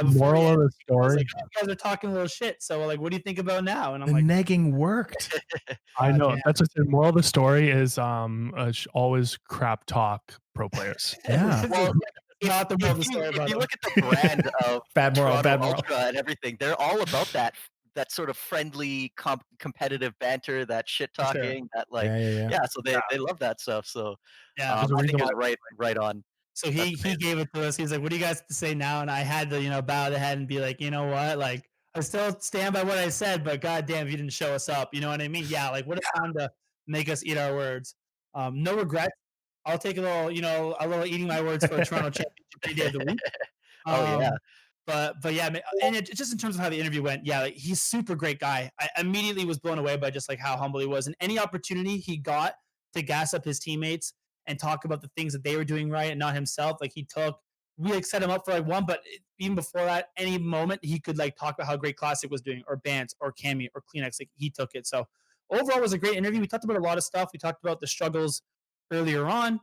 Moral of the story. Like, you guys are talking a little shit. So like, what do you think about now? And I'm the like, negging worked. I know. Yeah. That's what the moral of the story is. Always crap talk pro players. Yeah. Well, not the moral of the story. If you look at the brand of bad moral Ultra and everything, they're all about that sort of friendly, competitive banter, that shit talking, that like, So they love that stuff. So I think it's right on. So he gave it to us. He's like, what do you guys have to say now? And I had to, bow the head and be like, you know what? Like, I still stand by what I said, but goddamn, if you didn't show us up, you know what I mean? Yeah, like what a time to make us eat our words. No regrets. I'll take a little eating my words for a Toronto championship any day of the week. But yeah, and just in terms of how the interview went, yeah, like he's super great guy. I immediately was blown away by just like how humble he was, and any opportunity he got to gas up his teammates and talk about the things that they were doing right and not himself, like he took. we like set him up for like one, but even before that, any moment he could like talk about how great Classic was doing, or Bance, or Cammy, or Kleenex. Like he took it. So overall, it was a great interview. We talked about a lot of stuff. We talked about the struggles earlier on,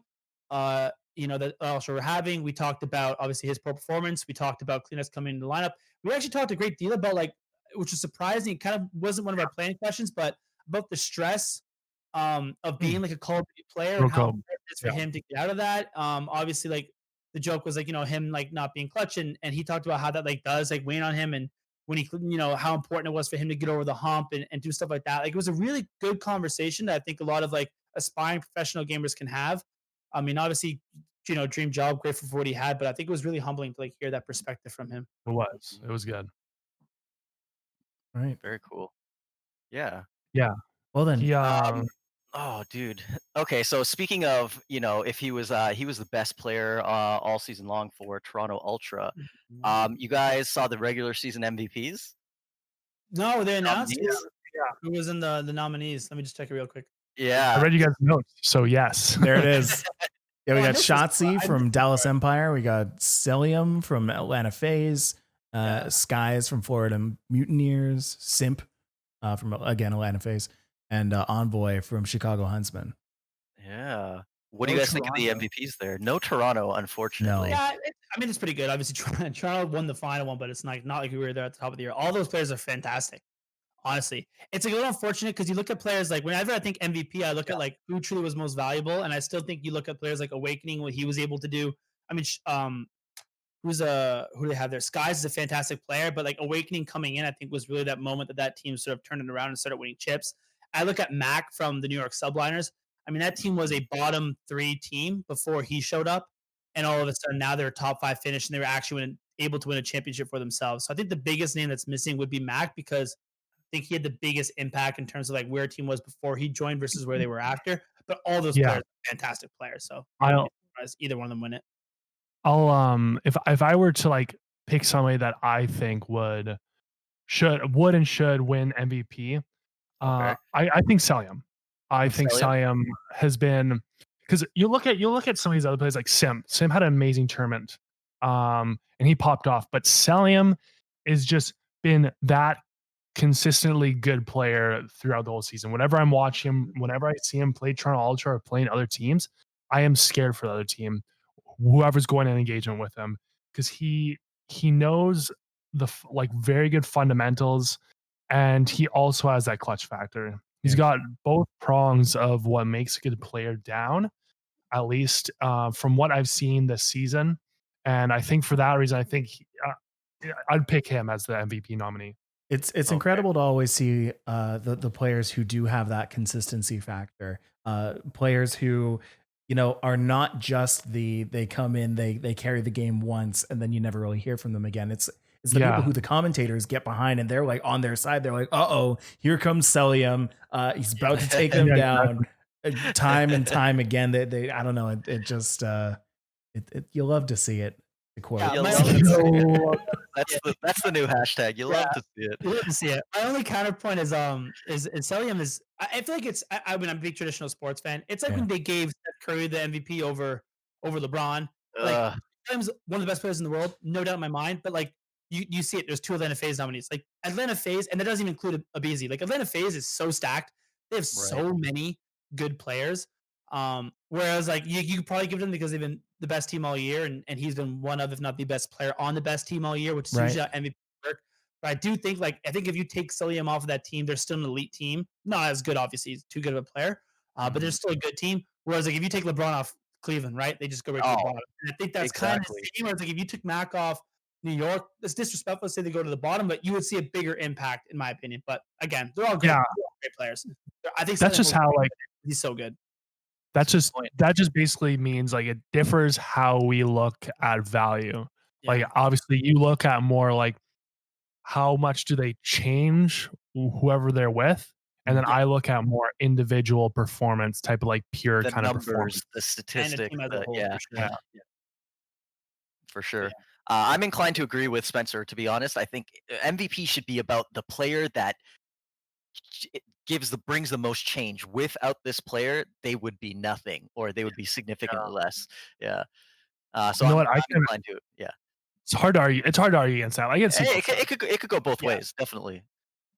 that also we're having. We talked about obviously his pro performance. We talked about Kleenex coming in the lineup. We actually talked a great deal about like, which is surprising. It kind of wasn't one of our planning questions, but about the stress of being like a Call of Duty player and how important it is for him to get out of that. Obviously, like the joke was like, him like not being clutch, and he talked about how that like does like weigh on him, and when he, how important it was for him to get over the hump and do stuff like that. Like it was a really good conversation that I think a lot of like aspiring professional gamers can have. I mean, obviously, dream job, grateful for what he had, but I think it was really humbling to like hear that perspective from him. It was good. All right. Very cool. Yeah. Yeah. Well then, oh, dude. Okay, so speaking of, if he was the best player all season long for Toronto Ultra. You guys saw the regular season MVPs? No, they announced. Yeah. Who was in the nominees? Let me just check it real quick. Yeah. I read you guys' notes, so yes. There it is. Yeah, we got Shotzi from Dallas Empire. We got Celium from Atlanta FaZe. Skies from Florida Mutineers. Simp from, again, Atlanta FaZe. And Envoy from Chicago Huntsmen. Yeah. What do you guys think of the MVPs there? No Toronto, unfortunately. No. Yeah, it's pretty good. Obviously, Toronto won the final one, but it's not like we were there at the top of the year. All those players are fantastic. Honestly, it's a little unfortunate because you look at players like whenever I think MVP, I look at like who truly was most valuable, and I still think you look at players like Awakening, what he was able to do. I mean, who do they have there? Skies is a fantastic player, but like Awakening coming in, I think was really that moment that team sort of turned it around and started winning chips. I look at Mac from the New York Subliners. I mean, that team was a bottom 3 team before he showed up, and all of a sudden now they're a top 5 finish, and they were actually able to win a championship for themselves. So I think the biggest name that's missing would be Mac, because I think he had the biggest impact in terms of like where a team was before he joined versus where they were after. But all those players are fantastic players. So I don't either one of them win it. I'll if I were to like pick somebody that I think would and should win MVP, I think Celium. I think Celium has been, because you look at some of these other players like Sim. Sim had an amazing tournament, and he popped off. But Celium is just been that consistently good player throughout the whole season. Whenever I'm watching him, whenever I see him play Toronto Ultra or playing other teams, I am scared for the other team, whoever's going in engagement with him, because he knows the like very good fundamentals, and he also has that clutch factor. He's got both prongs of what makes a good player down, at least from what I've seen this season. And I think for that reason, I think I'd pick him as the MVP nominee. It's incredible to always see the players who do have that consistency factor. Players who, are not just they come in, they carry the game once, and then you never really hear from them again. It's the people who the commentators get behind, and they're like on their side. They're like, uh-oh, here comes Celium. He's about to take them down time and time again. They I don't know. It just you'll love to see it. The quote. That's the new hashtag. You love to see it. You love to see it. My only counterpoint is Celium is. I feel like it's. I mean, I'm a big traditional sports fan. It's like when they gave Steph Curry the MVP over LeBron. Like Celium's one of the best players in the world, no doubt in my mind. But like you see it. There's 2 Atlanta FaZe nominees. Like Atlanta FaZe, and that doesn't even include Abizi. Like Atlanta FaZe is so stacked. They have so many good players. Whereas like you could probably give them because they've been the best team all year, and he's been one of, if not the best player on the best team all year, which is usually MVP work. But I do think I think if you take Celium off of that team, they're still an elite team. Not as good, obviously, he's too good of a player. But they're still a good team. Whereas like if you take LeBron off Cleveland, right? They just go right to the bottom. And I think that's kind of the same. Where it's like if you took Mac off New York, it's disrespectful to say they go to the bottom, but you would see a bigger impact, in my opinion. But again, they're all great, great players. I think that's just how he's so good. That just basically means like it differs how we look at value. Like obviously you look at more like how much do they change whoever they're with, and then I look at more individual performance type of like pure kind of performance, the statistic. For sure. I'm inclined to agree with Spencer. To be honest, I think MVP should be about the player that brings the most change. Without this player, they would be nothing, or they would be significantly less. Yeah. So I'm inclined to, yeah. It's hard to argue. It's hard to argue against that. I get it could go both ways, definitely.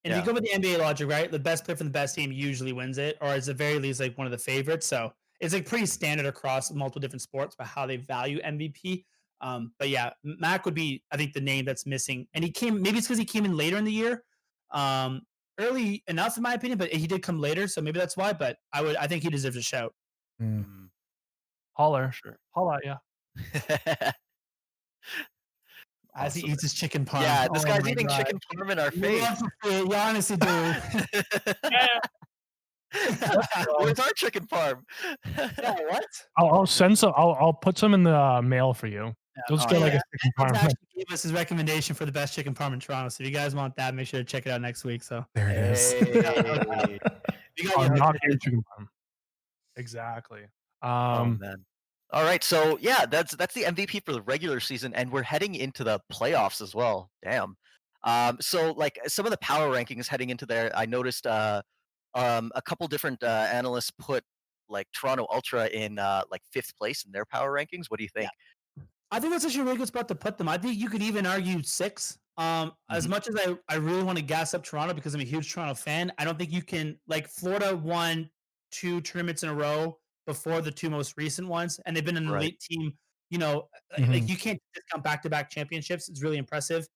And if you go with the NBA logic, right? The best player from the best team usually wins it, or at the very least, like one of the favorites. So it's like pretty standard across multiple different sports about how they value MVP. But yeah, Mac would be, I think, the name that's missing. And maybe it's because he came in later in the year, early enough in my opinion, but he did come later, so maybe that's why. But I think he deserves a shout. Holler, sure, holler, yeah. As he eats his chicken parm. Yeah, this guy's eating chicken parm in our face. You honestly do. Where's our chicken parm? Yeah, what? I'll send some. I'll put some in the mail for you. Just get like a chicken parm. Actually gave us his recommendation for the best chicken parm in Toronto. So if you guys want that, make sure to check it out next week. So there it is. You got not chicken parm. Exactly. Oh man. All right, so yeah, that's the MVP for the regular season, and we're heading into the playoffs as well. Damn. So like some of the power rankings heading into there, I noticed a couple different analysts put like Toronto Ultra in like 5th place in their power rankings. What do you think? Yeah. I think that's actually a really good spot to put them. I think you could even argue 6. As much as I really want to gas up Toronto because I'm a huge Toronto fan, I don't think you can, like, Florida won 2 tournaments in a row before the 2 most recent ones, and they've been an elite team. You know, like you can't discount back-to-back championships. It's really impressive.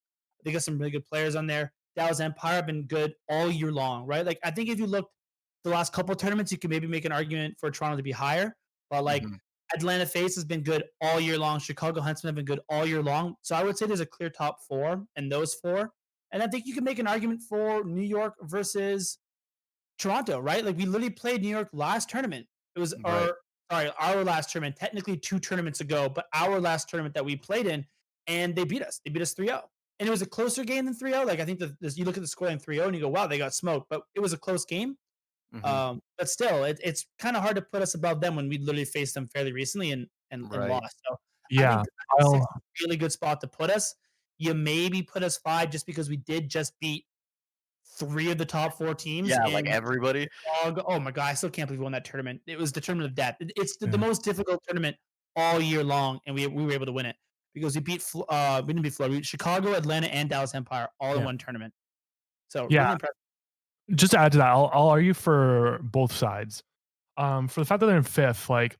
They got some really good players on there. Dallas Empire have been good all year long, right? Like, I think if you looked the last couple of tournaments, you can maybe make an argument for Toronto to be higher, but like Atlanta Face has been good all year long. Chicago Huntsmen have been good all year long. So I would say there's a clear top 4 in those 4. And I think you can make an argument for New York versus Toronto, right? Like we literally played New York last tournament. It was our last tournament, technically 2 tournaments ago, but our last tournament that we played in, and they beat us. They beat us 3-0. And it was a closer game than 3-0. Like I think you look at the score in 3-0 and you go, wow, they got smoked. But it was a close game. But still, it's kind of hard to put us above them when we literally faced them fairly recently and lost. So yeah, I think it's a really good spot to put us. You maybe put us 5 just because we did just beat 3 of the top 4 teams. Yeah, like everybody. Oh my god, I still can't believe we won that tournament. It was the tournament of death. It's the most difficult tournament all year long, and we were able to win it because we beat we didn't beat Florida. We beat Chicago, Atlanta, and Dallas Empire all in one tournament. So yeah. Really impressive. Just to add to that, I'll argue for both sides. For the fact that they're in 5th, like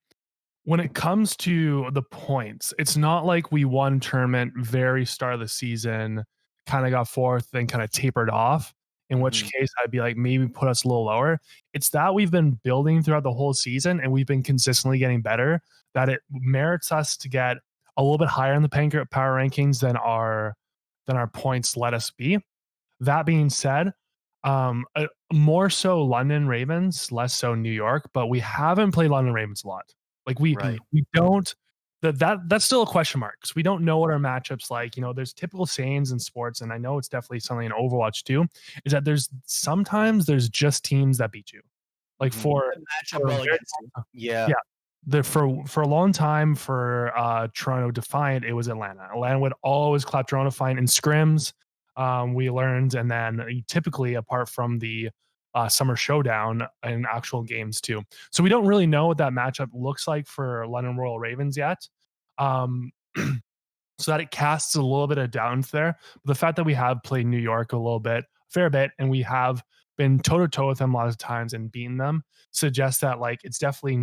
when it comes to the points, it's not like we won tournament very start of the season, kind of got 4th, then kind of tapered off. In which case, I'd be like, maybe put us a little lower. It's that we've been building throughout the whole season, and we've been consistently getting better, that it merits us to get a little bit higher in the power rankings than our points let us be. That being said, more so London Ravens, less so New York, but we haven't played London Ravens a lot. Like we don't. That's still a question mark because we don't know what our matchups like. You know, there's typical sayings in sports, and I know it's definitely something in Overwatch too. Is that there's just teams that beat you. Like for a long time for Toronto Defiant, it was Atlanta. Atlanta would always clap Toronto Defiant in scrims. We learned, and then typically apart from the Summer Showdown in actual games too. So we don't really know what that matchup looks like for London Royal Ravens yet. So that it casts a little bit of doubt there. But the fact that we have played New York a fair bit, and we have been toe to toe with them a lot of times and beaten them suggests that like it's definitely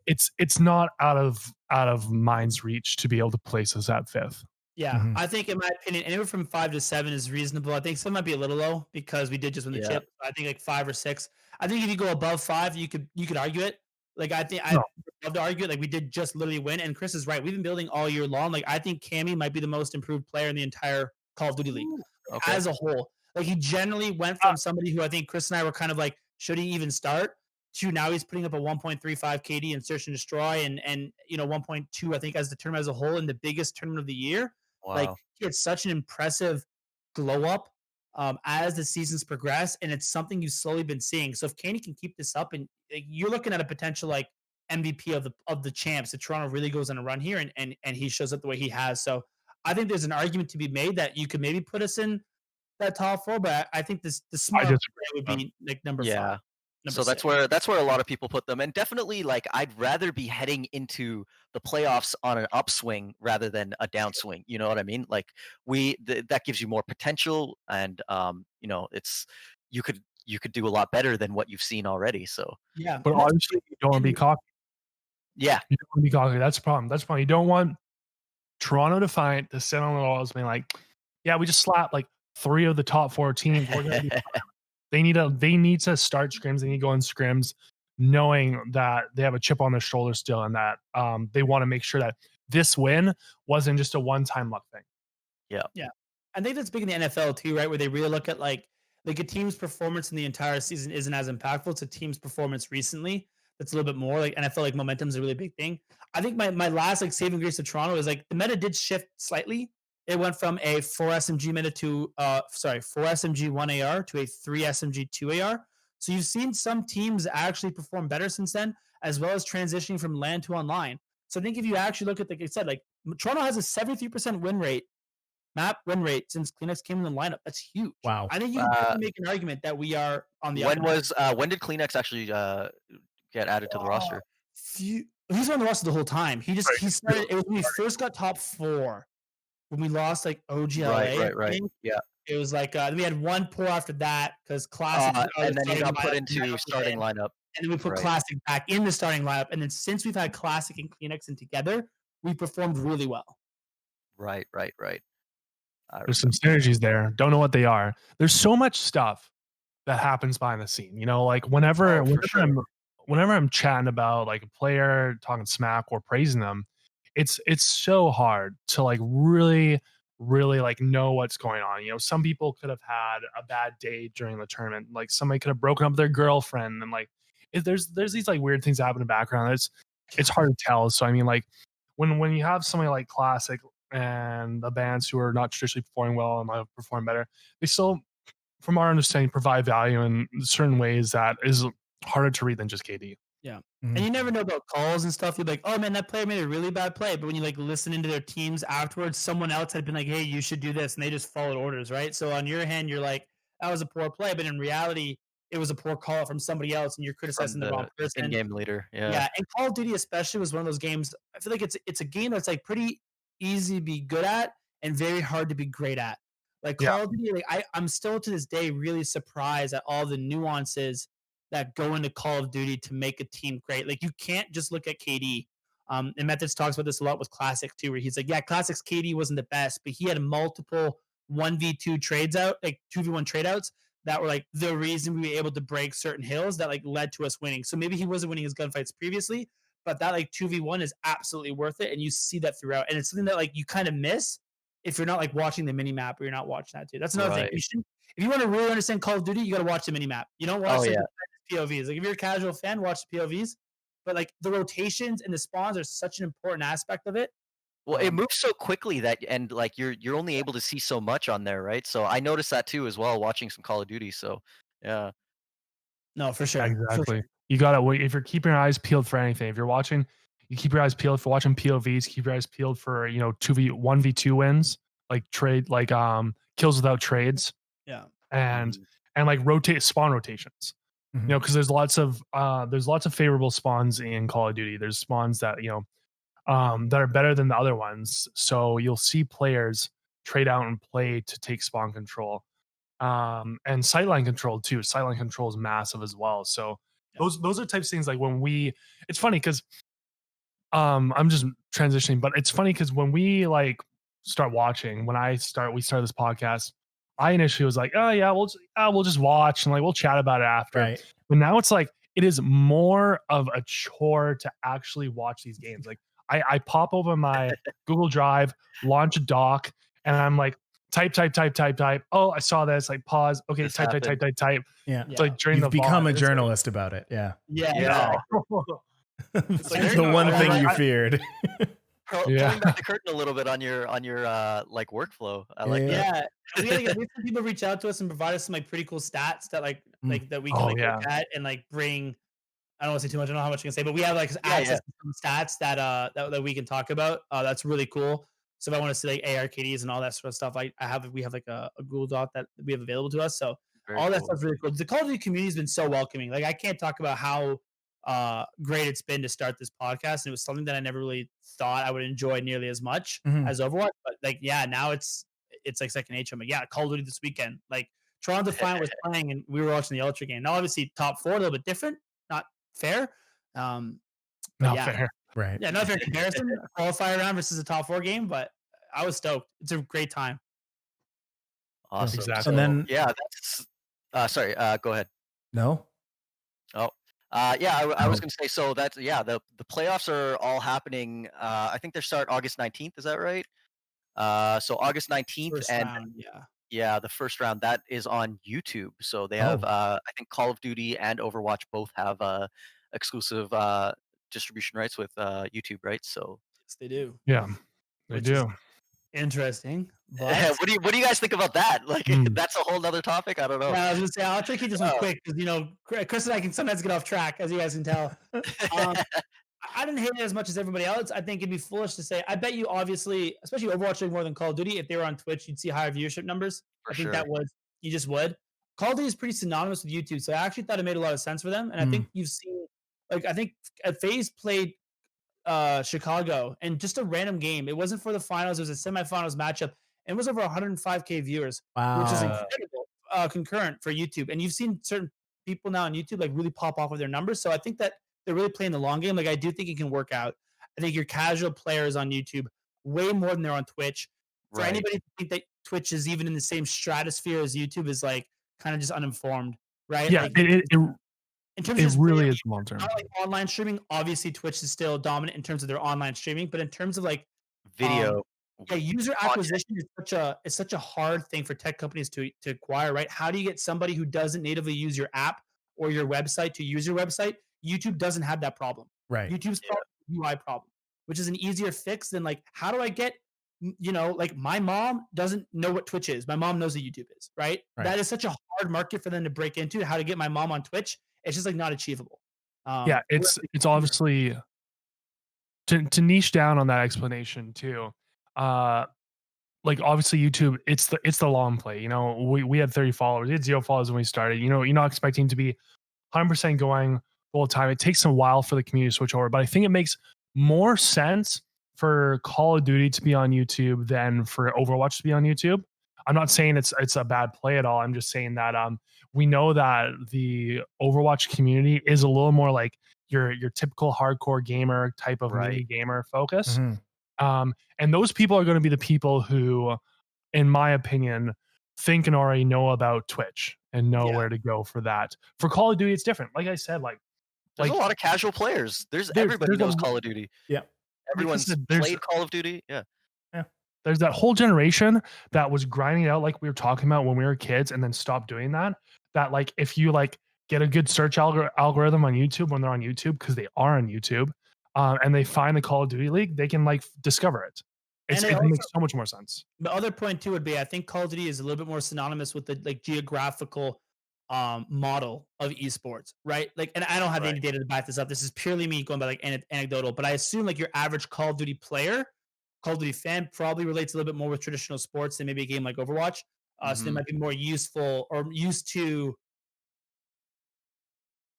it's not out of mind's reach to be able to place us at 5th. Yeah, I think in my opinion, anywhere from 5 to 7 is reasonable. I think some might be a little low because we did just win the chip. I think like 5 or 6. I think if you go above 5, you could argue it. Like I think I'd love to argue it. Like we did just literally win, and Kris is right. We've been building all year long. Like I think Cammy might be the most improved player in the entire Call of Duty League as a whole. Like he generally went from somebody who I think Kris and I were kind of like, should he even start? To now he's putting up a 1.35 KD in Search and Destroy, and 1.2 I think as the tournament as a whole in the biggest tournament of the year. Wow. Like he had such an impressive glow up as the seasons progress, and it's something you've slowly been seeing. So if Candy can keep this up, and you're looking at a potential like MVP of the champs, if Toronto really goes on a run here and he shows up the way he has. So I think there's an argument to be made that you could maybe put us in that top 4, but I think the smart play would be like number 5. So that's where a lot of people put them, and definitely like I'd rather be heading into the playoffs on an upswing rather than a downswing. You know what I mean? Like that gives you more potential, and it's you could do a lot better than what you've seen already. So yeah, but obviously you don't want to be cocky. Yeah, you don't want to be cocky. That's the problem. You don't want Toronto Defiant to sit on the walls being like, yeah, we just slapped like 3 of the top 4 teams. We're gonna be They need to start scrims. They need to go in scrims knowing that they have a chip on their shoulder still, and that they want to make sure that this win wasn't just a one-time luck thing. Yeah. I think that's big in the NFL too, right? Where they really look at like a team's performance in the entire season isn't as impactful. It's a team's performance recently that's a little bit more. Like NFL, like momentum is a really big thing. I think my last like saving grace of Toronto is like the meta did shift slightly. It went from a 4 SMG meta to 4 SMG 1 AR to a 3 SMG 2 AR. So you've seen some teams actually perform better since then, as well as transitioning from LAN to online. So I think if you actually look at, like I said, like Toronto has a 73% map win rate since Kleenex came in the lineup. That's huge. Wow. I think you can make an argument that we are on the when did Kleenex actually get added to the roster? He's on the roster the whole time. He started. It was when we first got top 4. When we lost like OGLA, right. Yeah. It was like we had one pour after that because Classic, and then he got put into starting lineup, and then we put Classic back in the starting lineup, and then since we've had Classic and Kleenex in together, we performed really well. Right. There's some synergies there. Don't know what they are. There's so much stuff that happens behind the scene. You know, like whenever I'm chatting about like a player, talking smack or praising them, it's so hard to like really like know what's going on. You know, some people could have had a bad day during the tournament. Like somebody could have broken up with their girlfriend, and like there's these like weird things that happen in the background. It's hard to tell. So I mean, like when you have somebody like Classic and the bands who are not traditionally performing well and might have performed better, they still, from our understanding, provide value in certain ways that is harder to read than just KD. Yeah. And you never know about calls and stuff. You're like, oh man, that player made a really bad play. But when you like listen into their teams afterwards, someone else had been like, hey, you should do this. And they just followed orders, right? So on your hand, you're like, that was a poor play. But in reality, it was a poor call from somebody else and you're criticizing the wrong person. In-game leader. Yeah. Yeah. And Call of Duty especially was one of those games. I feel like it's a game that's like pretty easy to be good at and very hard to be great at. Like Call of Duty, like I'm still to this day really surprised at all the nuances that go into Call of Duty to make a team great. Like you can't just look at KD. And Methods talks about this a lot with Classic too, where he's like, yeah, Classic's KD wasn't the best, but he had multiple 1v2 trades out, like 2v1 trade outs that were like the reason we were able to break certain hills that like led to us winning. So maybe he wasn't winning his gunfights previously, but that like 2v1 is absolutely worth it. And you see that throughout. And it's something that like you kind of miss if you're not like watching the mini map or you're not watching that too. That's another thing. If you want to really understand Call of Duty, you got to watch the mini map. You don't watch the POVs. Like if you're a casual fan, watch the POVs. But like the rotations and the spawns are such an important aspect of it. Well, it moves so quickly that, and like you're only able to see so much on there, right? So I noticed that too as well, watching some Call of Duty. So yeah. No, for sure. Exactly. For sure. You gotta wait. If you're keeping your eyes peeled for anything, if you're watching, you keep your eyes peeled for watching POVs. Keep your eyes peeled for 1v2 wins, like kills without trades. Yeah. And like spawn rotations. Mm-hmm. Because there's lots of favorable spawns in Call of Duty. There's spawns that that are better than the other ones. So you'll see players trade out and play to take spawn control. And sightline control too. Sightline control is massive as well. So those are types of things like it's funny because I'm just transitioning, but it's funny because when we like start watching, we start this podcast, I initially was like, oh yeah, we'll just watch and like we'll chat about it after. Right. But now it's like it is more of a chore to actually watch these games. Like I pop over my Google Drive, launch a doc, and I'm like, type. Oh, I saw this. Like pause. Okay, type. Yeah. It's like during You've become a journalist about it. Yeah. Yeah. It's like the one thing you feared. Pulling back the curtain a little bit on your like workflow. I like that. We had some people reach out to us and provide us some like pretty cool stats that like that we can look at and like bring. I don't want to say too much. I don't know how much you can say, but we have like access to some stats that we can talk about. That's really cool. So if I want to see like ARKDs and all that sort of stuff, we have like a Google Doc that we have available to us. So all that stuff's really cool. The Call of Duty community has been so welcoming. Like I can't talk about how great it's been to start this podcast. And it was something that I never really thought I would enjoy nearly as much as Overwatch. But like, yeah, now it's like second nature. I'm like, yeah, Call of Duty this weekend. Like Toronto Defiant was playing and we were watching the Ultra game. Now, obviously, top 4 a little bit different, not fair. Not fair, right? Yeah, not fair comparison. A qualifier round versus a top 4 game, but I was stoked. It's a great time. Awesome. Exactly. So, and then yeah, that's sorry. Go ahead. No. Oh. I was going to say, so that's, the playoffs are all happening. I think they start August 19th. Is that right? So August 19th First and round, the first round that is on YouTube. So they have, I think Call of Duty and Overwatch both have exclusive distribution rights with YouTube, right? So yes, they do. Yeah, they do. Interesting. But what do you guys think about that? Like, that's a whole nother topic. I don't know. I was gonna say I'll try to keep this one quick because Kris and I can sometimes get off track, as you guys can tell. I didn't hate it as much as everybody else. I think it'd be foolish to say. I bet you, obviously, especially Overwatch doing more than Call of Duty. If they were on Twitch, you'd see higher viewership numbers. I think you just would. Call of Duty is pretty synonymous with YouTube, so I actually thought it made a lot of sense for them. And I think you've seen, I think FaZe played Chicago and just a random game. It wasn't for the finals. It was a semifinals matchup. And it was over 105K viewers, which is incredible concurrent for YouTube. And you've seen certain people now on YouTube like really pop off with their numbers. So I think that they're really playing the long game. Like I do think it can work out. I think your casual players on YouTube way more than they're on Twitch. For anybody to think that Twitch is even in the same stratosphere as YouTube is like kind of just uninformed, right? Yeah, like, in terms it of really is long term. Not like online streaming. Obviously, Twitch is still dominant in terms of their online streaming, but in terms of like video, user acquisition is such a hard thing for tech companies to acquire, right? How do you get somebody who doesn't natively use your app or your website to use your website? YouTube doesn't have that problem. Right. YouTube's UI problem, which is an easier fix than like, how do I get, like my mom doesn't know what Twitch is. My mom knows what YouTube is, right? That is such a hard market for them to break into. How to get my mom on Twitch? It's just like not achievable. It's obviously to niche down on that explanation too. Like obviously YouTube, it's the long play. We had 30 followers. We had 0 followers when we started. You're not expecting to be 100% going full time. It takes a while for the community to switch over, but I think it makes more sense for Call of Duty to be on YouTube than for Overwatch to be on YouTube. I'm not saying it's a bad play at all. I'm just saying that we know that the Overwatch community is a little more like your typical hardcore gamer type of mini gamer focus. And those people are going to be the people who, in my opinion, think and already know about Twitch and know where to go for that. For Call of Duty, it's different. Like I said, there's a lot of casual players. Everybody knows Call of Duty. Yeah. Everyone's played Call of Duty. Yeah. There's that whole generation that was grinding it out like we were talking about when we were kids and then stopped doing that. That like if you like get a good search algorithm on YouTube when they're on YouTube, because they are on YouTube, and they find the Call of Duty League, they can like discover it. It makes so much more sense. The other point too would be I think Call of Duty is a little bit more synonymous with the like geographical model of esports, right? Like, and I don't have any data to back this up. This is purely me going by like anecdotal, but I assume like your average Call of Duty player, Call of Duty fan probably relates a little bit more with traditional sports than maybe a game like Overwatch. So they might be more useful or used to.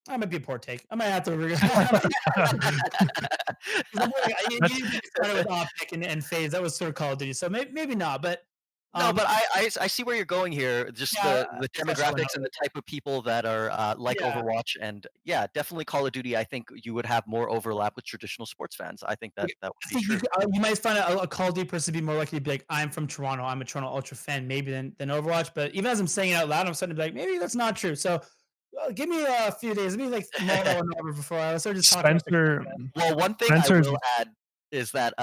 I might be a poor take. I might have to. You started with Optic and FaZe. That was sort of Call of Duty, so maybe not. But no, but I see where you're going here. Just the demographics and the type of people that are like Overwatch, and definitely Call of Duty. I think you would have more overlap with traditional sports fans. I think that would be true. You might find a Call of Duty person to be more likely to be like, I'm from Toronto. I'm a Toronto Ultra fan, maybe than Overwatch. But even as I'm saying it out loud, I'm starting to be like, maybe that's not true. So. Give me a few days. Maybe like tomorrow or before I start just talking. Well, one thing I will add is that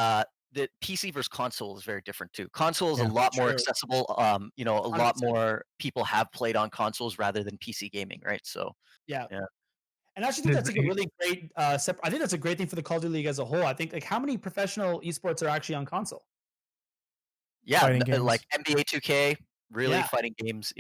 the PC versus console is very different too. Console is a lot more accessible. A 100%. Lot more people have played on consoles rather than PC gaming, right? So yeah. And I actually think that's like a really great. I think that's a great thing for the Call of Duty League as a whole. I think like how many professional esports are actually on console? Yeah, like NBA 2K. Really fighting games,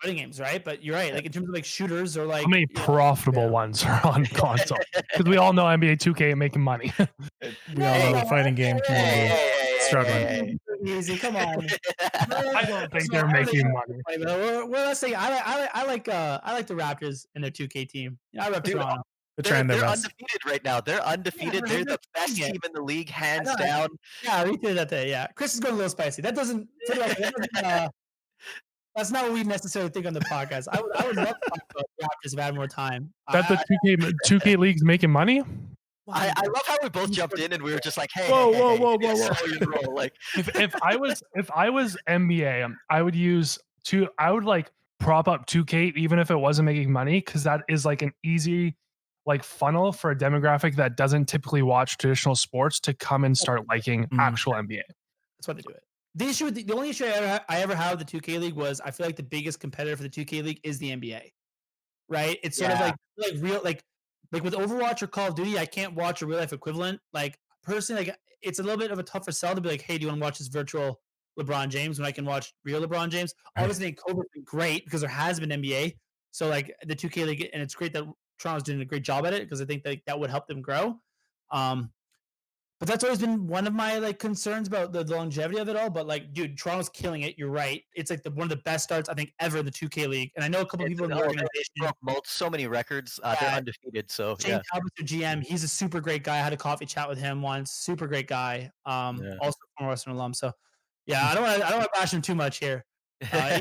fighting games, right? But you're right. Like in terms of like shooters or like how many profitable ones are on console? Because we all know NBA 2K making money. We all know the fighting game community struggling. easy. Come on. I don't think they're making money. Well, let's say I like the Raptors and their 2K team. I rep Toronto. They're undefeated right now. They're undefeated. They're the best team in the league, hands down. Yeah, we did that day. Yeah, Kris is going a little spicy. That doesn't. That's not what we necessarily think on the podcast. I would love to talk about the Raptors if I had more time. That the 2K league's making money? I love how we both jumped in and we were just like, hey, whoa. Like, if I was NBA, I would like prop up 2K even if it wasn't making money, because that is like an easy like funnel for a demographic that doesn't typically watch traditional sports to come and start liking actual NBA. That's why they do it. The only issue I ever had with the 2K League was I feel like the biggest competitor for the 2K League is the NBA, right? It's sort of like real, like with Overwatch or Call of Duty, I can't watch a real life equivalent. Like personally, like it's a little bit of a tougher sell to be like, hey, do you want to watch this virtual LeBron James when I can watch real LeBron James? Obviously, COVID's been great because there has been NBA. So like the 2K League, and it's great that Toronto's doing a great job at it because I think that would help them grow. But that's always been one of my like concerns about the longevity of it all. But like, dude, Toronto's killing it. You're right. It's like one of the best starts I think ever in the 2K League. And I know a couple of people in the organization broke so many records. They're undefeated. So Shane Talbot's their GM. He's a super great guy. I had a coffee chat with him once. Super great guy. Also former Western alum. So yeah, I don't want to bash him too much here. They're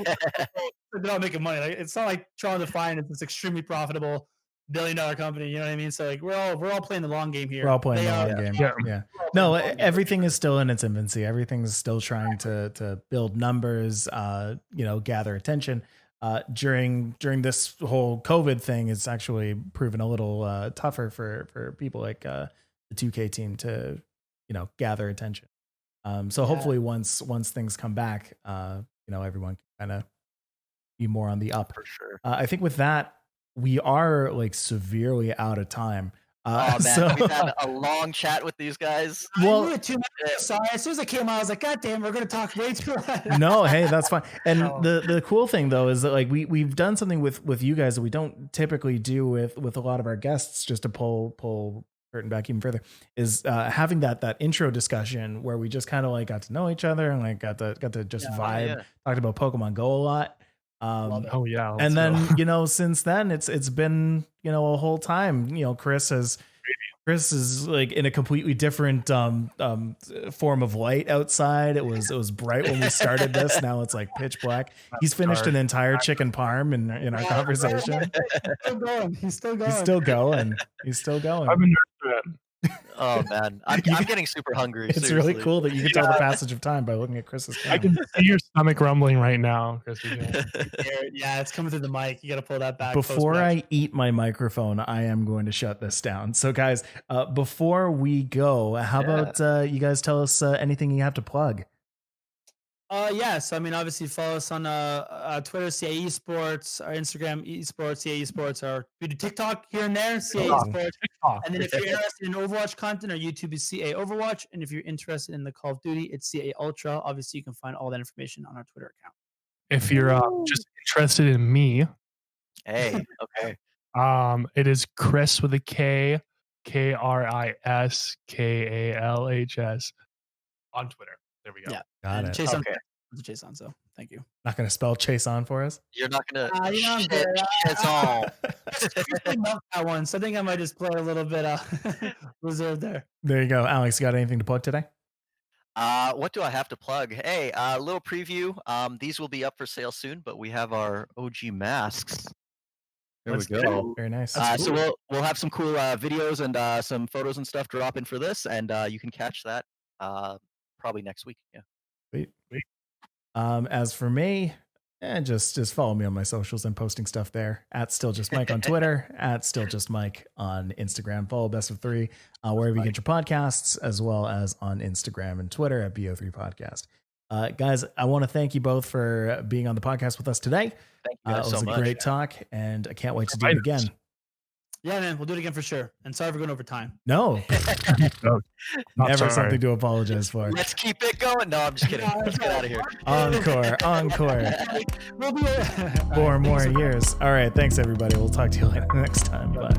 not making money. Like, it's not like Toronto Defiant. It's extremely profitable billion-dollar company, you know what I mean? So like we're all playing the long game here. We're all playing the long game. Yeah. No, everything is still in its infancy. Everything's still trying to build numbers, gather attention. During this whole COVID thing, it's actually proven a little tougher for people like the 2K team to, gather attention. So hopefully once things come back, everyone can kind of be more on the up. For sure. I think with that, we are like severely out of time. Man, we've had a long chat with these guys. Well, sorry. As soon as I came out, I was like, God damn, we're going to talk way too much. No, hey, that's fine. And the cool thing though is that like we've done something with you guys that we don't typically do with a lot of our guests, just to pull curtain back even further, is having that intro discussion where we just kind of like got to know each other and like got to just vibe. Talked about Pokemon Go a lot. And then since then it's been a whole time. Kris is like in a completely different form of light outside. It was bright when we started this. Now it's like pitch black. He's finished an entire chicken parm in our conversation. He's still going. He's still going. I've been nurturing it. Oh man, I'm getting super hungry. It's seriously. Really cool that you can tell the passage of time by looking at Kris's camera. I can see your stomach rumbling right now, Kris. Yeah, it's coming through the mic. You got to pull that back. Before I eat my microphone, I am going to shut this down. So guys, before we go, how about you guys tell us anything you have to plug? Yes. I mean, obviously follow us on Twitter, CAEsports, our Instagram, Esports, CAEsports, or we do TikTok here and there, CAEsports. And then if you're interested in Overwatch content, our YouTube is CA Overwatch. And if you're interested in the Call of Duty, it's CA Ultra. Obviously, you can find all that information on our Twitter account. If you're just interested in me. Hey, okay. It is Kris with a K, KrisKalhs on Twitter. There we go. Yeah. Got it. Chaisson, Chaisson, so thank you. Not going to spell Chaisson for us? You're not going to. Chaisson. That one, so I think I might just play a little bit reserved there. There you go. Alex, you got anything to plug today? What do I have to plug? Hey, a little preview. These will be up for sale soon, but we have our OG masks. There we go. Very nice. So we'll have some cool videos and some photos and stuff dropping for this, and you can catch that probably next week. Yeah. Sweet. As for me, just follow me on my socials. I'm posting stuff there at StillJustMike on Twitter, at StillJustMike on Instagram. Follow Best of Three wherever you get your podcasts, as well as on Instagram and Twitter at BO3 Podcast. Guys, I want to thank you both for being on the podcast with us today. Thank you guys so much. It was a great talk, and I can't wait to do it again. Yeah, man, we'll do it again for sure. And sorry for going over time. No. Never something to apologize for. Let's keep it going. No, I'm just kidding. Let's get out of here. Encore. 4 more years. All right. Thanks, everybody. We'll talk to you later next time. Bye.